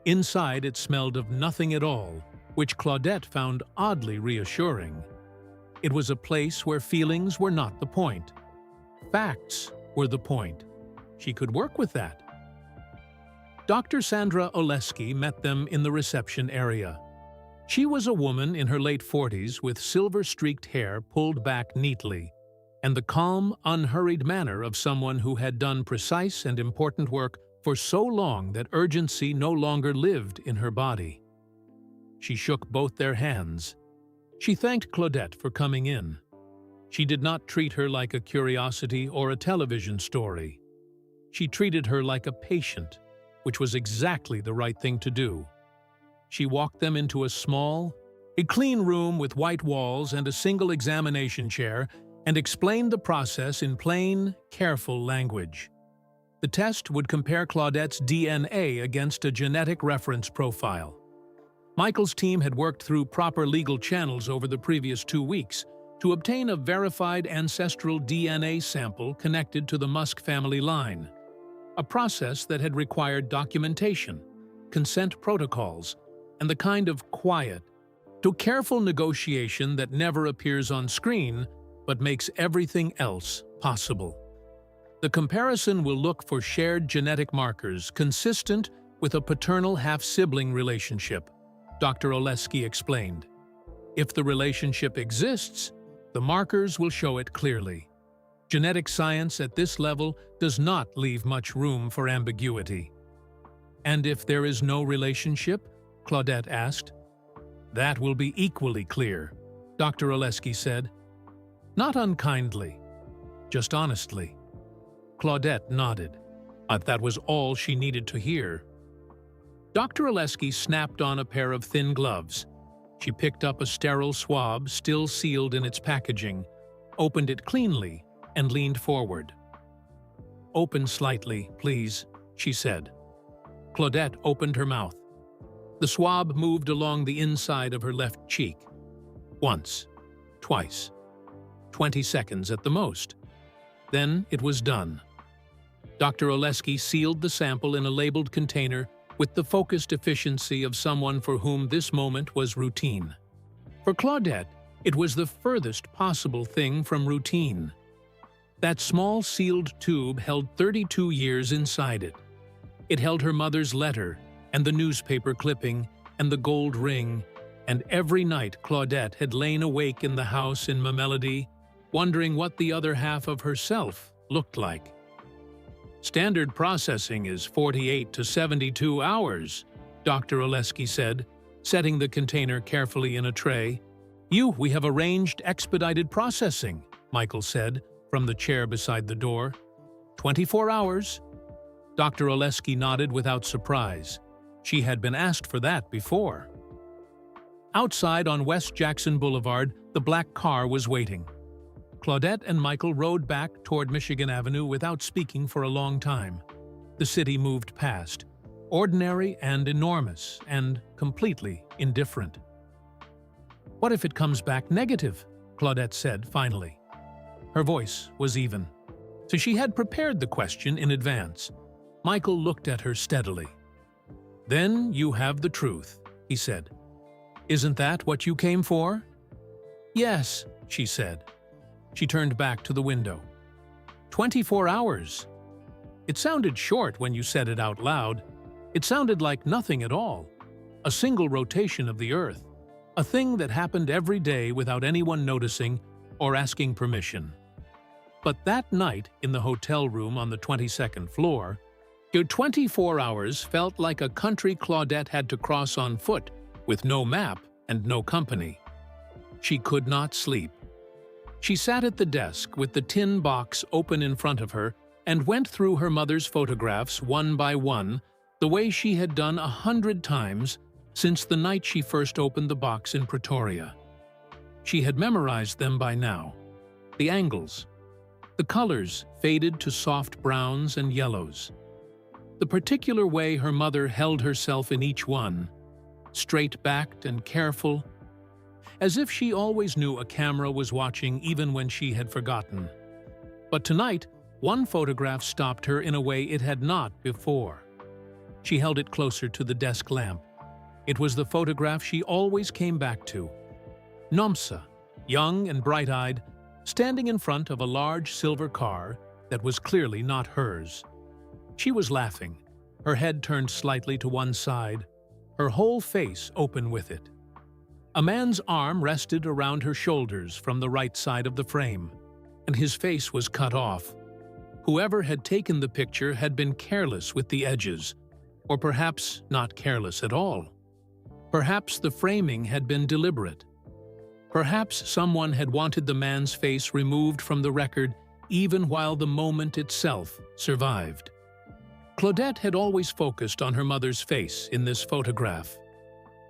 Inside, it smelled of nothing at all, which Claudette found oddly reassuring. It was a place where feelings were not the point. Facts were the point. She could work with that. Dr. Sandra Oleski met them in the reception area. She was a woman in her late 40s with silver-streaked hair pulled back neatly, and the calm, unhurried manner of someone who had done precise and important work for so long that urgency no longer lived in her body. She shook both their hands. She thanked Claudette for coming in. She did not treat her like a curiosity or a television story. She treated her like a patient, which was exactly the right thing to do. She walked them into a clean room with white walls and a single examination chair and explained the process in plain, careful language. The test would compare Claudette's DNA against a genetic reference profile. Michael's team had worked through proper legal channels over the previous 2 weeks to obtain a verified ancestral DNA sample connected to the Musk family line, a process that had required documentation, consent protocols, and the kind of quiet, to careful negotiation that never appears on screen but makes everything else possible. The comparison will look for shared genetic markers consistent with a paternal half-sibling relationship, Dr. Oleski explained. If the relationship exists, the markers will show it clearly. Genetic science at this level does not leave much room for ambiguity. "And if there is no relationship?" Claudette asked. That will be equally clear, Dr. Oleski said. Not unkindly, just honestly. Claudette nodded. That was all she needed to hear. Dr. Oleski snapped on a pair of thin gloves. She picked up a sterile swab still sealed in its packaging, opened it cleanly, and leaned forward. "Open slightly, please," she said. Claudette opened her mouth. The swab moved along the inside of her left cheek. Once, twice, 20 seconds at the most. Then it was done. Dr. Oleski sealed the sample in a labeled container with the focused efficiency of someone for whom this moment was routine. For Claudette, it was the furthest possible thing from routine. That small sealed tube held 32 years inside it. It held her mother's letter, and the newspaper clipping, and the gold ring, and every night Claudette had lain awake in the house in Mamelody, wondering what the other half of herself looked like. "Standard processing is 48 to 72 hours, Dr. Oleski said, setting the container carefully in a tray. We have arranged expedited processing," Michael said, from the chair beside the door. 24 hours? Dr. Oleski nodded without surprise. She had been asked for that before. Outside on West Jackson Boulevard, the black car was waiting. Claudette and Michael rode back toward Michigan Avenue without speaking for a long time. The city moved past, ordinary and enormous, and completely indifferent. "What if it comes back negative?" Claudette said finally. Her voice was even. So she had prepared the question in advance. Michael looked at her steadily. "Then you have the truth," he said. "Isn't that what you came for?" "Yes," she said. She turned back to the window. 24 hours. It sounded short when you said it out loud. It sounded like nothing at all. A single rotation of the Earth. A thing that happened every day without anyone noticing or asking permission. But that night in the hotel room on the 22nd floor, your 24 hours felt like a country Claudette had to cross on foot with no map and no company. She could not sleep. She sat at the desk with the tin box open in front of her and went through her mother's photographs one by one, the way she had done 100 times since the night she first opened the box in Pretoria. She had memorized them by now. The angles. The colors faded to soft browns and yellows. The particular way her mother held herself in each one, straight-backed and careful, as if she always knew a camera was watching even when she had forgotten. But tonight, one photograph stopped her in a way it had not before. She held it closer to the desk lamp. It was the photograph she always came back to. Nomsa, young and bright-eyed, standing in front of a large silver car that was clearly not hers. She was laughing, her head turned slightly to one side, her whole face open with it. A man's arm rested around her shoulders from the right side of the frame, and his face was cut off. Whoever had taken the picture had been careless with the edges, or perhaps not careless at all. Perhaps the framing had been deliberate. Perhaps someone had wanted the man's face removed from the record even while the moment itself survived. Claudette had always focused on her mother's face in this photograph.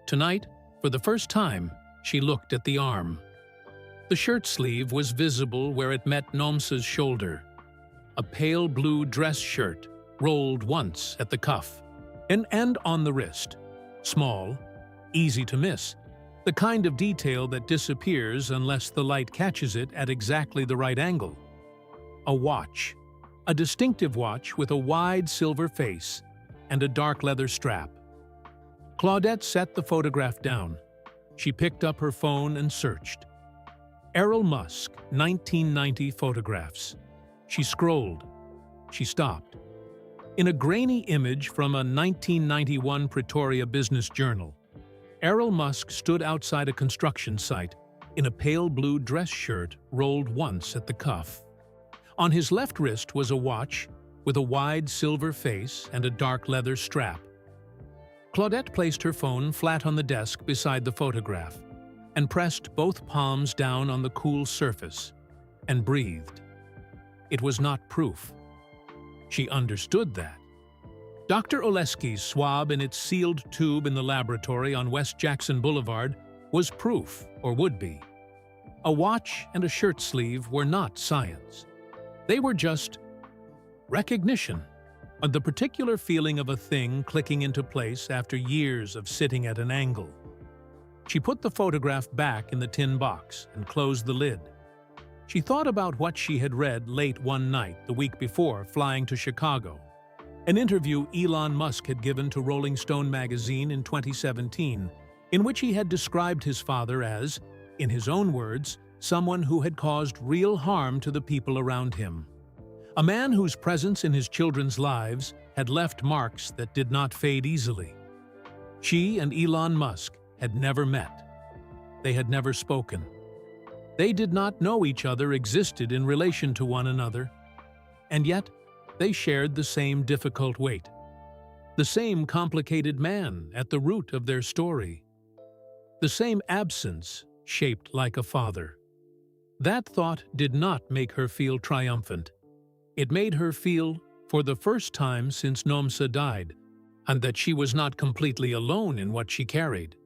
Tonight, for the first time, she looked at the arm. The shirt sleeve was visible where it met Nomsa's shoulder. A pale blue dress shirt, rolled once at the cuff, and on the wrist. Small, easy to miss, the kind of detail that disappears unless the light catches it at exactly the right angle. A watch. A distinctive watch with a wide silver face and a dark leather strap. Claudette set the photograph down. She picked up her phone and searched. Elon Musk, 1990 photographs. She scrolled. She stopped. In a grainy image from a 1991 Pretoria Business Journal, Elon Musk stood outside a construction site in a pale blue dress shirt rolled once at the cuff. On his left wrist was a watch with a wide silver face and a dark leather strap. Claudette placed her phone flat on the desk beside the photograph and pressed both palms down on the cool surface and breathed. It was not proof. She understood that. Dr. Oleski's swab in its sealed tube in the laboratory on West Jackson Boulevard was proof, or would be. A watch and a shirt sleeve were not science. They were just recognition, the particular feeling of a thing clicking into place after years of sitting at an angle. She put the photograph back in the tin box and closed the lid. She thought about what she had read late one night the week before flying to Chicago, an interview Elon Musk had given to Rolling Stone magazine in 2017, in which he had described his father as, in his own words, someone who had caused real harm to the people around him. A man whose presence in his children's lives had left marks that did not fade easily. She and Elon Musk had never met. They had never spoken. They did not know each other existed in relation to one another, and yet they shared the same difficult weight, the same complicated man at the root of their story, the same absence shaped like a father. That thought did not make her feel triumphant. It made her feel, for the first time since Nomsa died, and that she was not completely alone in what she carried.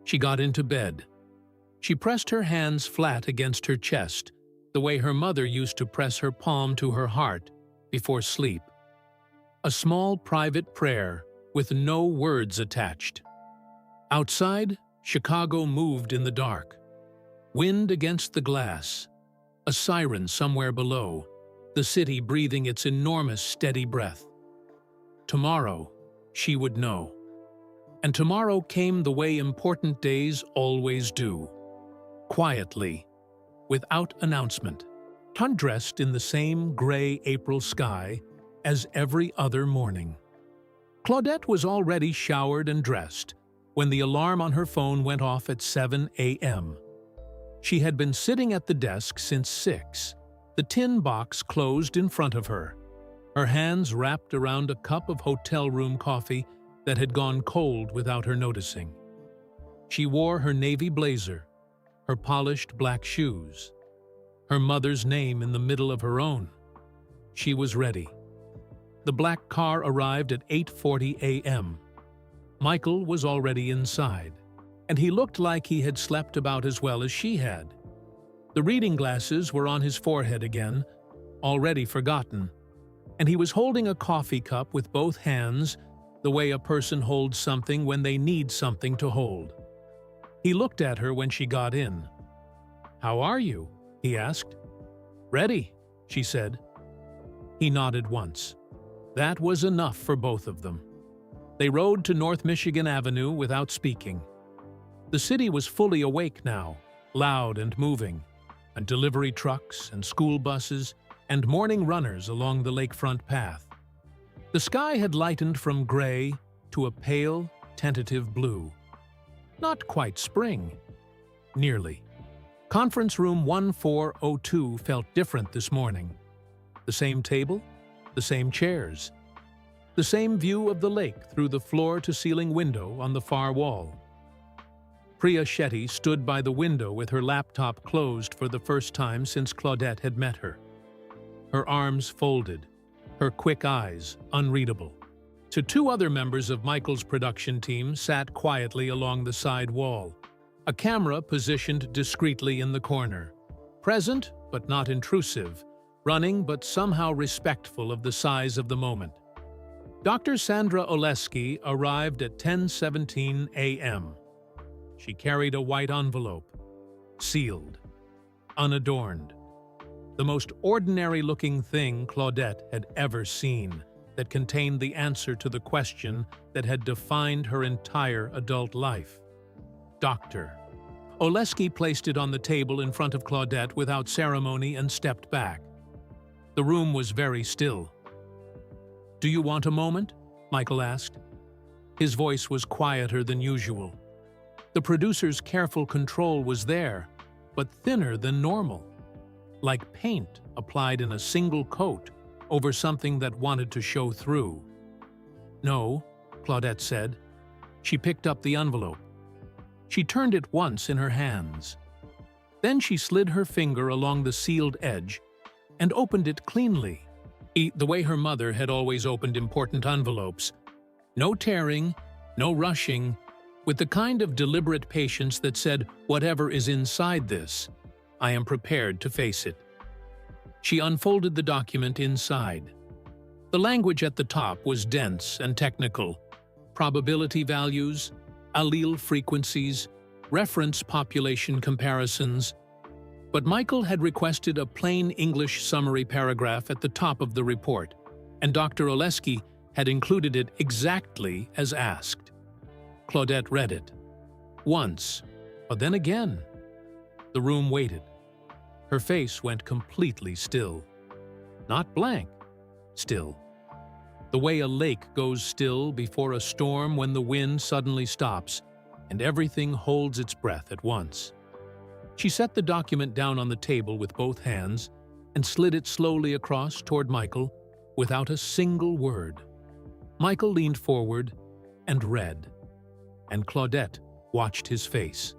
She got into bed. She pressed her hands flat against her chest, the way her mother used to press her palm to her heart before sleep. A small private prayer with no words attached. Outside, Chicago moved in the dark. Wind against the glass. A siren somewhere below. The city breathing its enormous steady breath. Tomorrow, she would know. And tomorrow came the way important days always do. Quietly, without announcement, undressed in the same gray April sky as every other morning. Claudette was already showered and dressed when the alarm on her phone went off at 7 a.m. She had been sitting at the desk since 6, the tin box closed in front of her, her hands wrapped around a cup of hotel room coffee that had gone cold without her noticing. She wore her navy blazer, her polished black shoes, her mother's name in the middle of her own. She was ready. The black car arrived at 8:40 a.m. Michael was already inside, and he looked like he had slept about as well as she had. The reading glasses were on his forehead again, already forgotten, and he was holding a coffee cup with both hands, the way a person holds something when they need something to hold. He looked at her when she got in. "How are you?" he asked. "Ready," she said. He nodded once. That was enough for both of them. They rode to North Michigan Avenue without speaking. The city was fully awake now, loud and moving, and delivery trucks and school buses and morning runners along the lakefront path. The sky had lightened from gray to a pale, tentative blue. Not quite spring. Nearly. Conference room 1402 felt different this morning. The same table, the same chairs, the same view of the lake through the floor-to-ceiling window on the far wall. Priya Shetty stood by the window with her laptop closed for the first time since Claudette had met her. Her arms folded, her quick eyes unreadable. Two other members of Michael's production team sat quietly along the side wall, a camera positioned discreetly in the corner, present but not intrusive, running but somehow respectful of the size of the moment. Dr. Sandra Oleski arrived at 10:17 a.m. She carried a white envelope, sealed, unadorned. The most ordinary-looking thing Claudette had ever seen that contained the answer to the question that had defined her entire adult life. Doctor. Oleski placed it on the table in front of Claudette without ceremony and stepped back. The room was very still. "Do you want a moment?" Michael asked. His voice was quieter than usual. The producer's careful control was there, but thinner than normal, like paint applied in a single coat over something that wanted to show through. "No," Claudette said. She picked up the envelope. She turned it once in her hands. Then she slid her finger along the sealed edge and opened it cleanly, the way her mother had always opened important envelopes. No tearing, no rushing, with the kind of deliberate patience that said, "Whatever is inside this, I am prepared to face it." She unfolded the document inside. The language at the top was dense and technical. Probability values, allele frequencies, reference population comparisons. But Michael had requested a plain English summary paragraph at the top of the report, and Dr. Oleski had included it exactly as asked. Claudette read it. Once, but then again. The room waited. Her face went completely still. Not blank, still. The way a lake goes still before a storm when the wind suddenly stops and everything holds its breath at once. She set the document down on the table with both hands and slid it slowly across toward Michael without a single word. Michael leaned forward and read, and Claudette watched his face.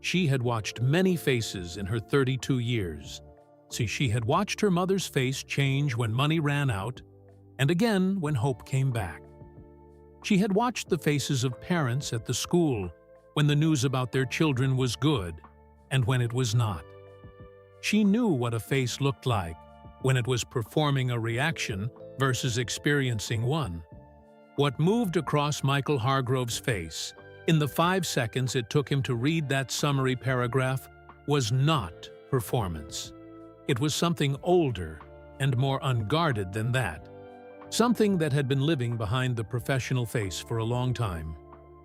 She had watched many faces in her 32 years. See, she had watched her mother's face change when money ran out, and again when hope came back. She had watched the faces of parents at the school when the news about their children was good and when it was not. She knew what a face looked like when it was performing a reaction versus experiencing one. What moved across Michael Hargrove's face in the 5 seconds it took him to read that summary paragraph was not performance. It was something older and more unguarded than that. Something that had been living behind the professional face for a long time,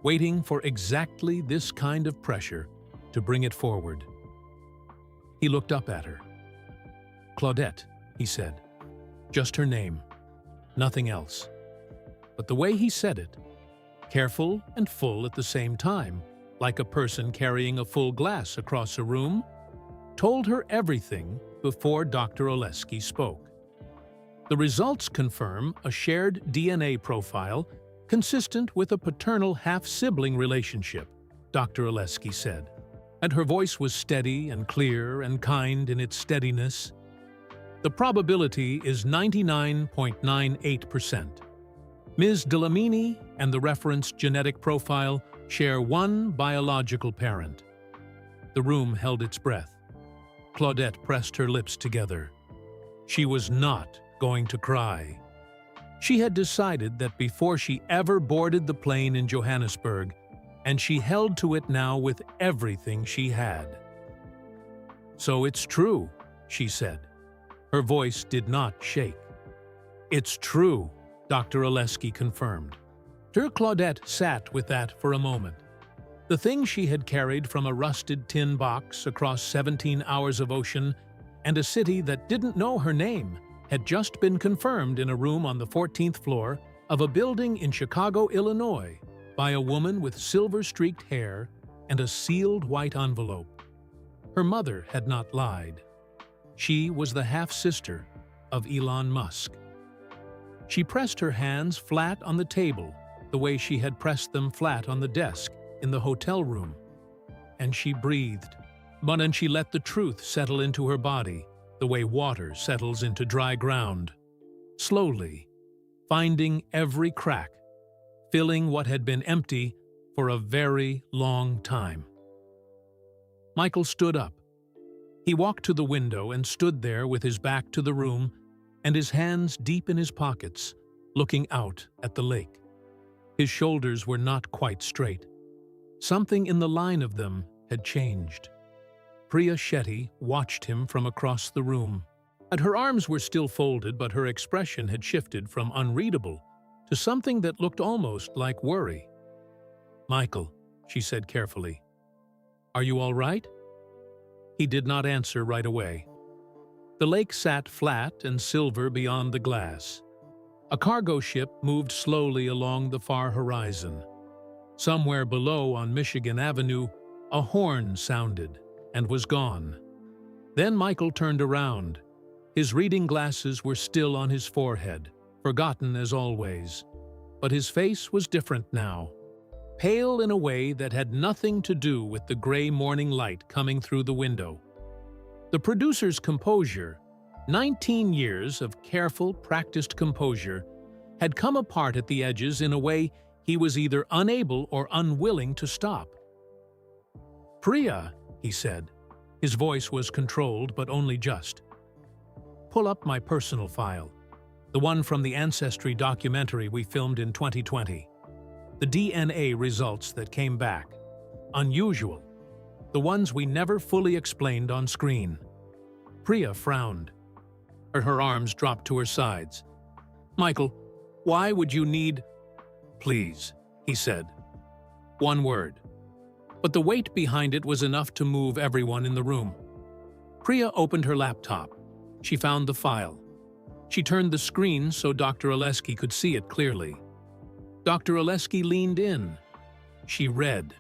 waiting for exactly this kind of pressure to bring it forward. He looked up at her. "Claudette," he said. Just her name, nothing else. But the way he said it, careful and full at the same time, like a person carrying a full glass across a room, told her everything before Dr. Oleski spoke. The results confirm a shared DNA profile consistent with a paternal half-sibling relationship, Dr. Oleski said, and her voice was steady and clear and kind in its steadiness. The probability is 99.98%. Ms. Delamini and the reference genetic profile share one biological parent. The room held its breath. Claudette pressed her lips together. She was not going to cry. She had decided that before she ever boarded the plane in Johannesburg, and she held to it now with everything she had. "So it's true," she said. Her voice did not shake. "It's true," Dr. Oleski confirmed. Claudette sat with that for a moment. The thing she had carried from a rusted tin box across 17 hours of ocean and a city that didn't know her name had just been confirmed in a room on the 14th floor of a building in Chicago, Illinois, by a woman with silver-streaked hair and a sealed white envelope. Her mother had not lied. She was the half-sister of Elon Musk. She pressed her hands flat on the table, the way she had pressed them flat on the desk in the hotel room. And she breathed. But then she let the truth settle into her body, the way water settles into dry ground. Slowly, finding every crack, filling what had been empty for a very long time. Michael stood up. He walked to the window and stood there with his back to the room and his hands deep in his pockets, looking out at the lake. His shoulders were not quite straight. Something in the line of them had changed. Priya Shetty watched him from across the room, and her arms were still folded, but her expression had shifted from unreadable to something that looked almost like worry. "Michael," she said carefully, "are you all right?" He did not answer right away. The lake sat flat and silver beyond the glass. A cargo ship moved slowly along the far horizon. Somewhere below on Michigan Avenue, a horn sounded and was gone. Then Michael turned around. His reading glasses were still on his forehead, forgotten as always. But his face was different now. pale in a way that had nothing to do with the gray morning light coming through the window. The producer's composure, 19 years of careful, practiced composure, had come apart at the edges in a way he was either unable or unwilling to stop. "Priya," he said. His voice was controlled, but only just. "Pull up my personal file, the one from the Ancestry documentary we filmed in 2020. The DNA results that came back. Unusual. The ones we never fully explained on screen." Priya frowned. Her arms dropped to her sides. "Michael, why would you need—" "Please," he said. One word. But the weight behind it was enough to move everyone in the room. Priya opened her laptop. She found the file. She turned the screen so Dr. Oleski could see it clearly. Dr. Oleski leaned in. She read.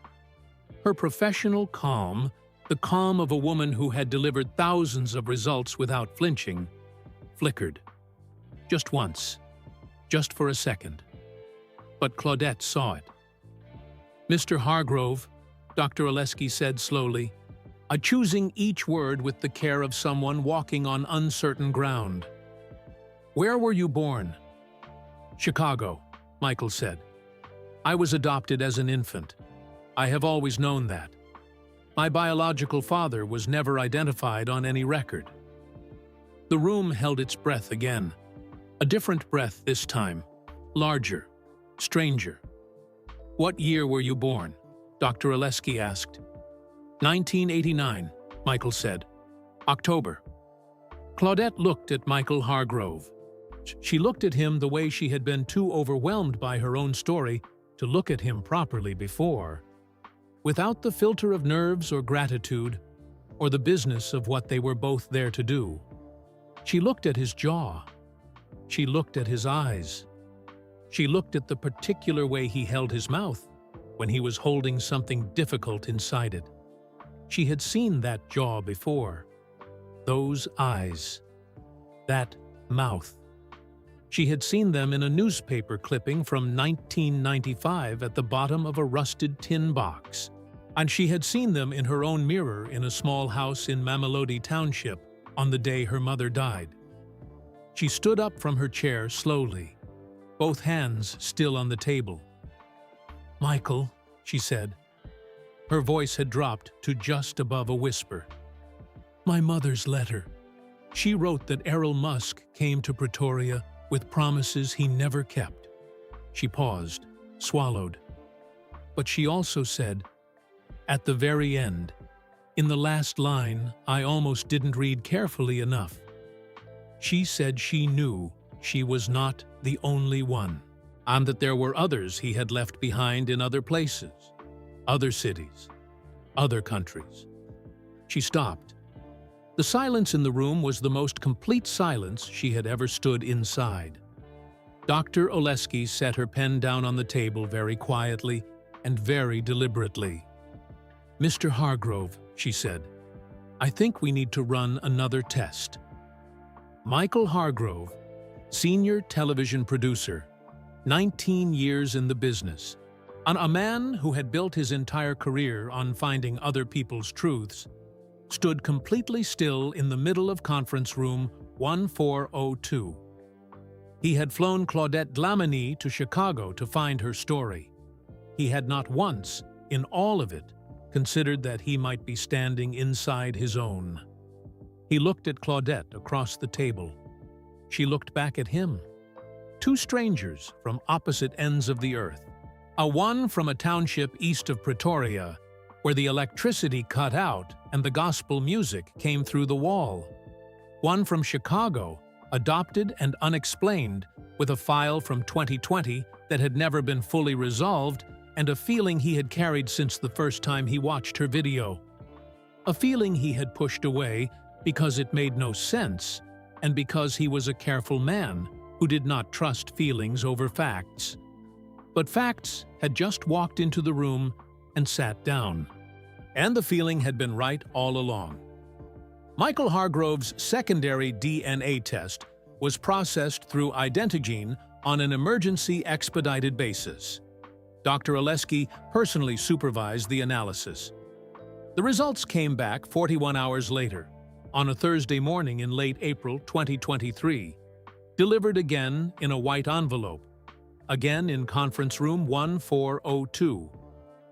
Her professional calm, the calm of a woman who had delivered thousands of results without flinching, flickered. Just once. Just for a second. But Claudette saw it. "Mr. Hargrove," Dr. Oleski said slowly, choosing each word with the care of someone walking on uncertain ground. "Where were you born?" "Chicago," Michael said. "I was adopted as an infant. I have always known that. My biological father was never identified on any record." The room held its breath again. A different breath this time. Larger. Stranger. "What year were you born?" Dr. Oleski asked. 1989, Michael said. "October." Claudette looked at Michael Hargrove. She looked at him the way she had been too overwhelmed by her own story to look at him properly before. Without the filter of nerves or gratitude, or the business of what they were both there to do. She looked at his jaw. She looked at his eyes. She looked at the particular way he held his mouth when he was holding something difficult inside it. She had seen that jaw before. Those eyes. That mouth. She had seen them in a newspaper clipping from 1995 at the bottom of a rusted tin box. And she had seen them in her own mirror in a small house in Mamelodi Township on the day her mother died. She stood up from her chair slowly, both hands still on the table. "Michael," she said. Her voice had dropped to just above a whisper. "My mother's letter. She wrote that Elon Musk came to Pretoria with promises he never kept." She paused, swallowed. But she also said, "At the very end, in the last line, I almost didn't read carefully enough. She said she knew she was not the only one, and that there were others he had left behind in other places, other cities, other countries." She stopped. The silence in the room was the most complete silence she had ever stood inside. Dr. Oleski set her pen down on the table very quietly and very deliberately. "Mr. Hargrove," she said, "I think we need to run another test." Michael Hargrove, senior television producer, 19 years in the business, a man who had built his entire career on finding other people's truths, stood completely still in the middle of conference room 1402. He had flown Claudette Dlamini to Chicago to find her story. He had not once, in all of it, considered that he might be standing inside his own. He looked at Claudette across the table. She looked back at him. Two strangers from opposite ends of the earth. One from a township east of Pretoria, where the electricity cut out and the gospel music came through the wall. One from Chicago, adopted and unexplained, with a file from 2020 that had never been fully resolved and a feeling he had carried since the first time he watched her video. A feeling he had pushed away because it made no sense and because he was a careful man who did not trust feelings over facts. But facts had just walked into the room and sat down. And the feeling had been right all along. Michael Hargrove's secondary DNA test was processed through Identigene on an emergency expedited basis. Dr. Oleski personally supervised the analysis. The results came back 41 hours later, on a Thursday morning in late April 2023, delivered again in a white envelope, again in conference room 1402,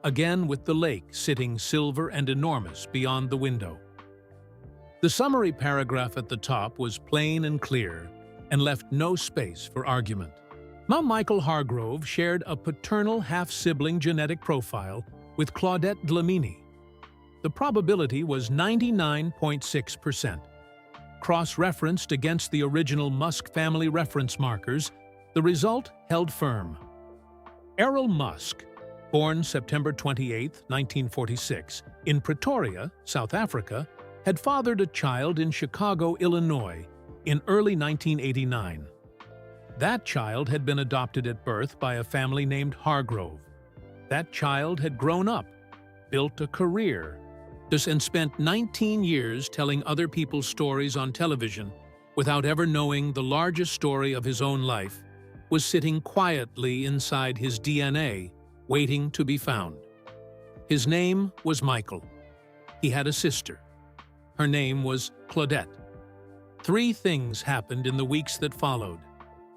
again with the lake sitting silver and enormous beyond the window. The summary paragraph at the top was plain and clear and left no space for argument. Mom Michael Hargrove shared a paternal half-sibling genetic profile with Claudette Dlamini. The probability was 99.6%. Cross-referenced against the original Musk family reference markers, the result held firm. Elon Musk, born September 28, 1946, in Pretoria, South Africa, had fathered a child in Chicago, Illinois, in early 1989. That child had been adopted at birth by a family named Hargrove. That child had grown up, built a career, and spent 19 years telling other people's stories on television without ever knowing the largest story of his own life was sitting quietly inside his DNA, waiting to be found. His name was Michael. He had a sister. Her name was Claudette. 3 things happened in the weeks that followed.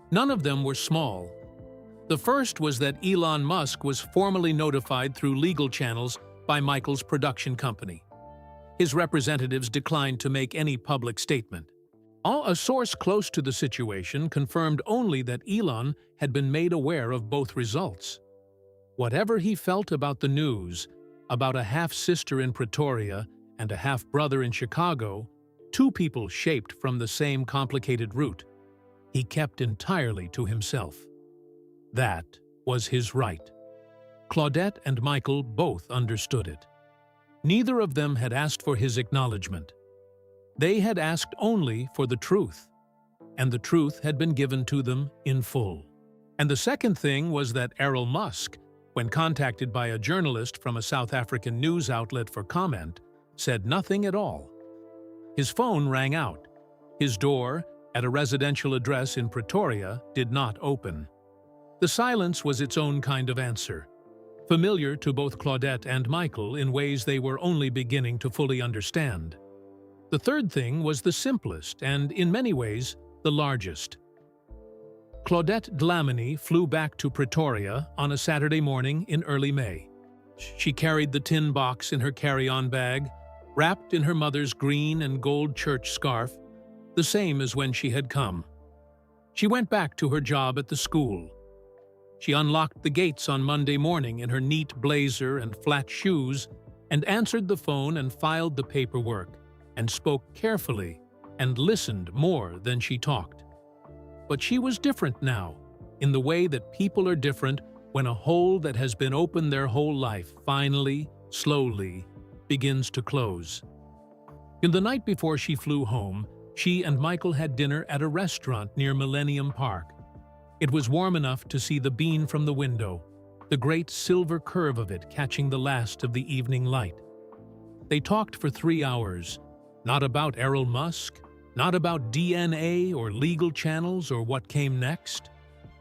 None of them were small. The first was that Elon Musk was formally notified through legal channels by Michael's production company. His representatives declined to make any public statement. A source close to the situation confirmed only that Elon had been made aware of both results. Whatever he felt about the news, about a half-sister in Pretoria and a half-brother in Chicago, 2 people shaped from the same complicated root, he kept entirely to himself. That was his right. Claudette and Michael both understood it. Neither of them had asked for his acknowledgement. They had asked only for the truth, and the truth had been given to them in full. And the second thing was that Elon Musk, when contacted by a journalist from a South African news outlet for comment, said nothing at all. His phone rang out. His door, at a residential address in Pretoria, did not open. The silence was its own kind of answer, familiar to both Claudette and Michael in ways they were only beginning to fully understand. The third thing was the simplest and, in many ways, the largest. Claudette Dlamini flew back to Pretoria on a Saturday morning in early May. She carried the tin box in her carry-on bag, wrapped in her mother's green and gold church scarf, the same as when she had come. She went back to her job at the school. She unlocked the gates on Monday morning in her neat blazer and flat shoes and answered the phone and filed the paperwork and spoke carefully and listened more than she talked. But she was different now, in the way that people are different when a hole that has been open their whole life finally, slowly, begins to close. In the night before she flew home, she and Michael had dinner at a restaurant near Millennium Park. It was warm enough to see the bean from the window, the great silver curve of it catching the last of the evening light. They talked for 3 hours, not about Elon Musk, not about DNA or legal channels or what came next.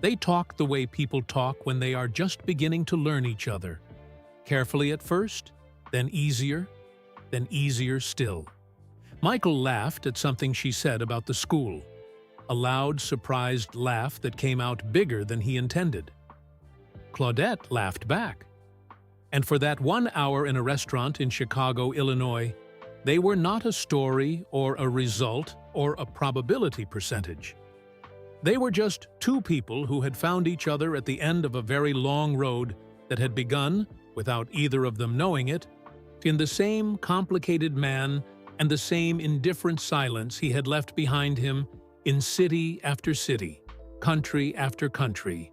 They talked the way people talk when they are just beginning to learn each other. Carefully at first, then easier still. Michael laughed at something she said about the school. A loud, surprised laugh that came out bigger than he intended. Claudette laughed back. And for that 1 hour in a restaurant in Chicago, Illinois, they were not a story or a result or a probability percentage. They were just 2 people who had found each other at the end of a very long road that had begun, without either of them knowing it, in the same complicated man and the same indifferent silence he had left behind him in city after city, country after country,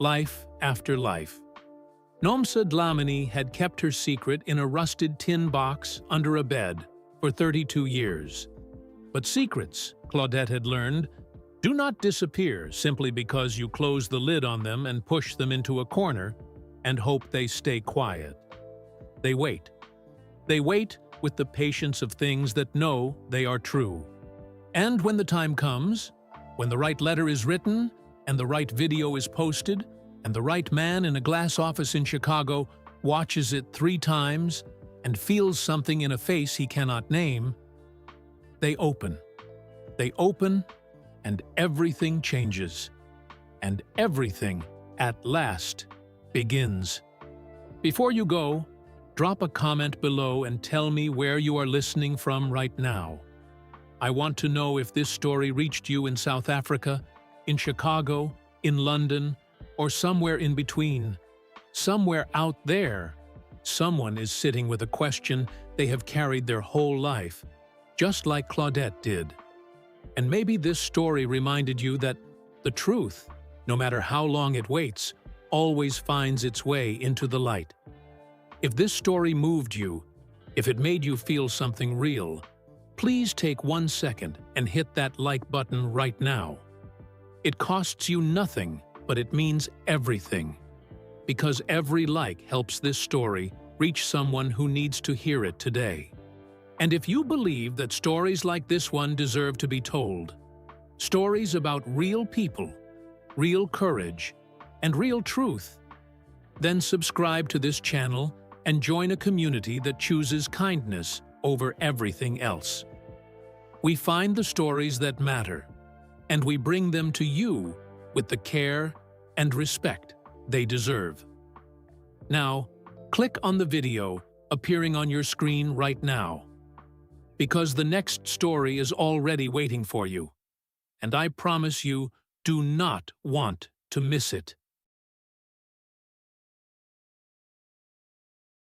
life after life. Nomsa Dlamini had kept her secret in a rusted tin box under a bed for 32 years. But secrets, Claudette had learned, do not disappear simply because you close the lid on them and push them into a corner and hope they stay quiet. They wait. They wait with the patience of things that know they are true. And when the time comes, when the right letter is written and the right video is posted, and the right man in a glass office in Chicago watches it 3 times and feels something in a face he cannot name, they open. They open, and everything changes. And everything, at last, begins. Before you go, drop a comment below and tell me where you are listening from right now. I want to know if this story reached you in South Africa, in Chicago, in London, or somewhere in between. Somewhere out there, someone is sitting with a question they have carried their whole life, just like Claudette did. And maybe this story reminded you that the truth, no matter how long it waits, always finds its way into the light. If this story moved you, if it made you feel something real, please take 1 second and hit that like button right now. It costs you nothing, but it means everything. Because every like helps this story reach someone who needs to hear it today. And if you believe that stories like this one deserve to be told, stories about real people, real courage, and real truth, then subscribe to this channel and join a community that chooses kindness over everything else. We find the stories that matter, and we bring them to you with the care and respect they deserve. Now, click on the video appearing on your screen right now, because the next story is already waiting for you, and I promise you do not want to miss it.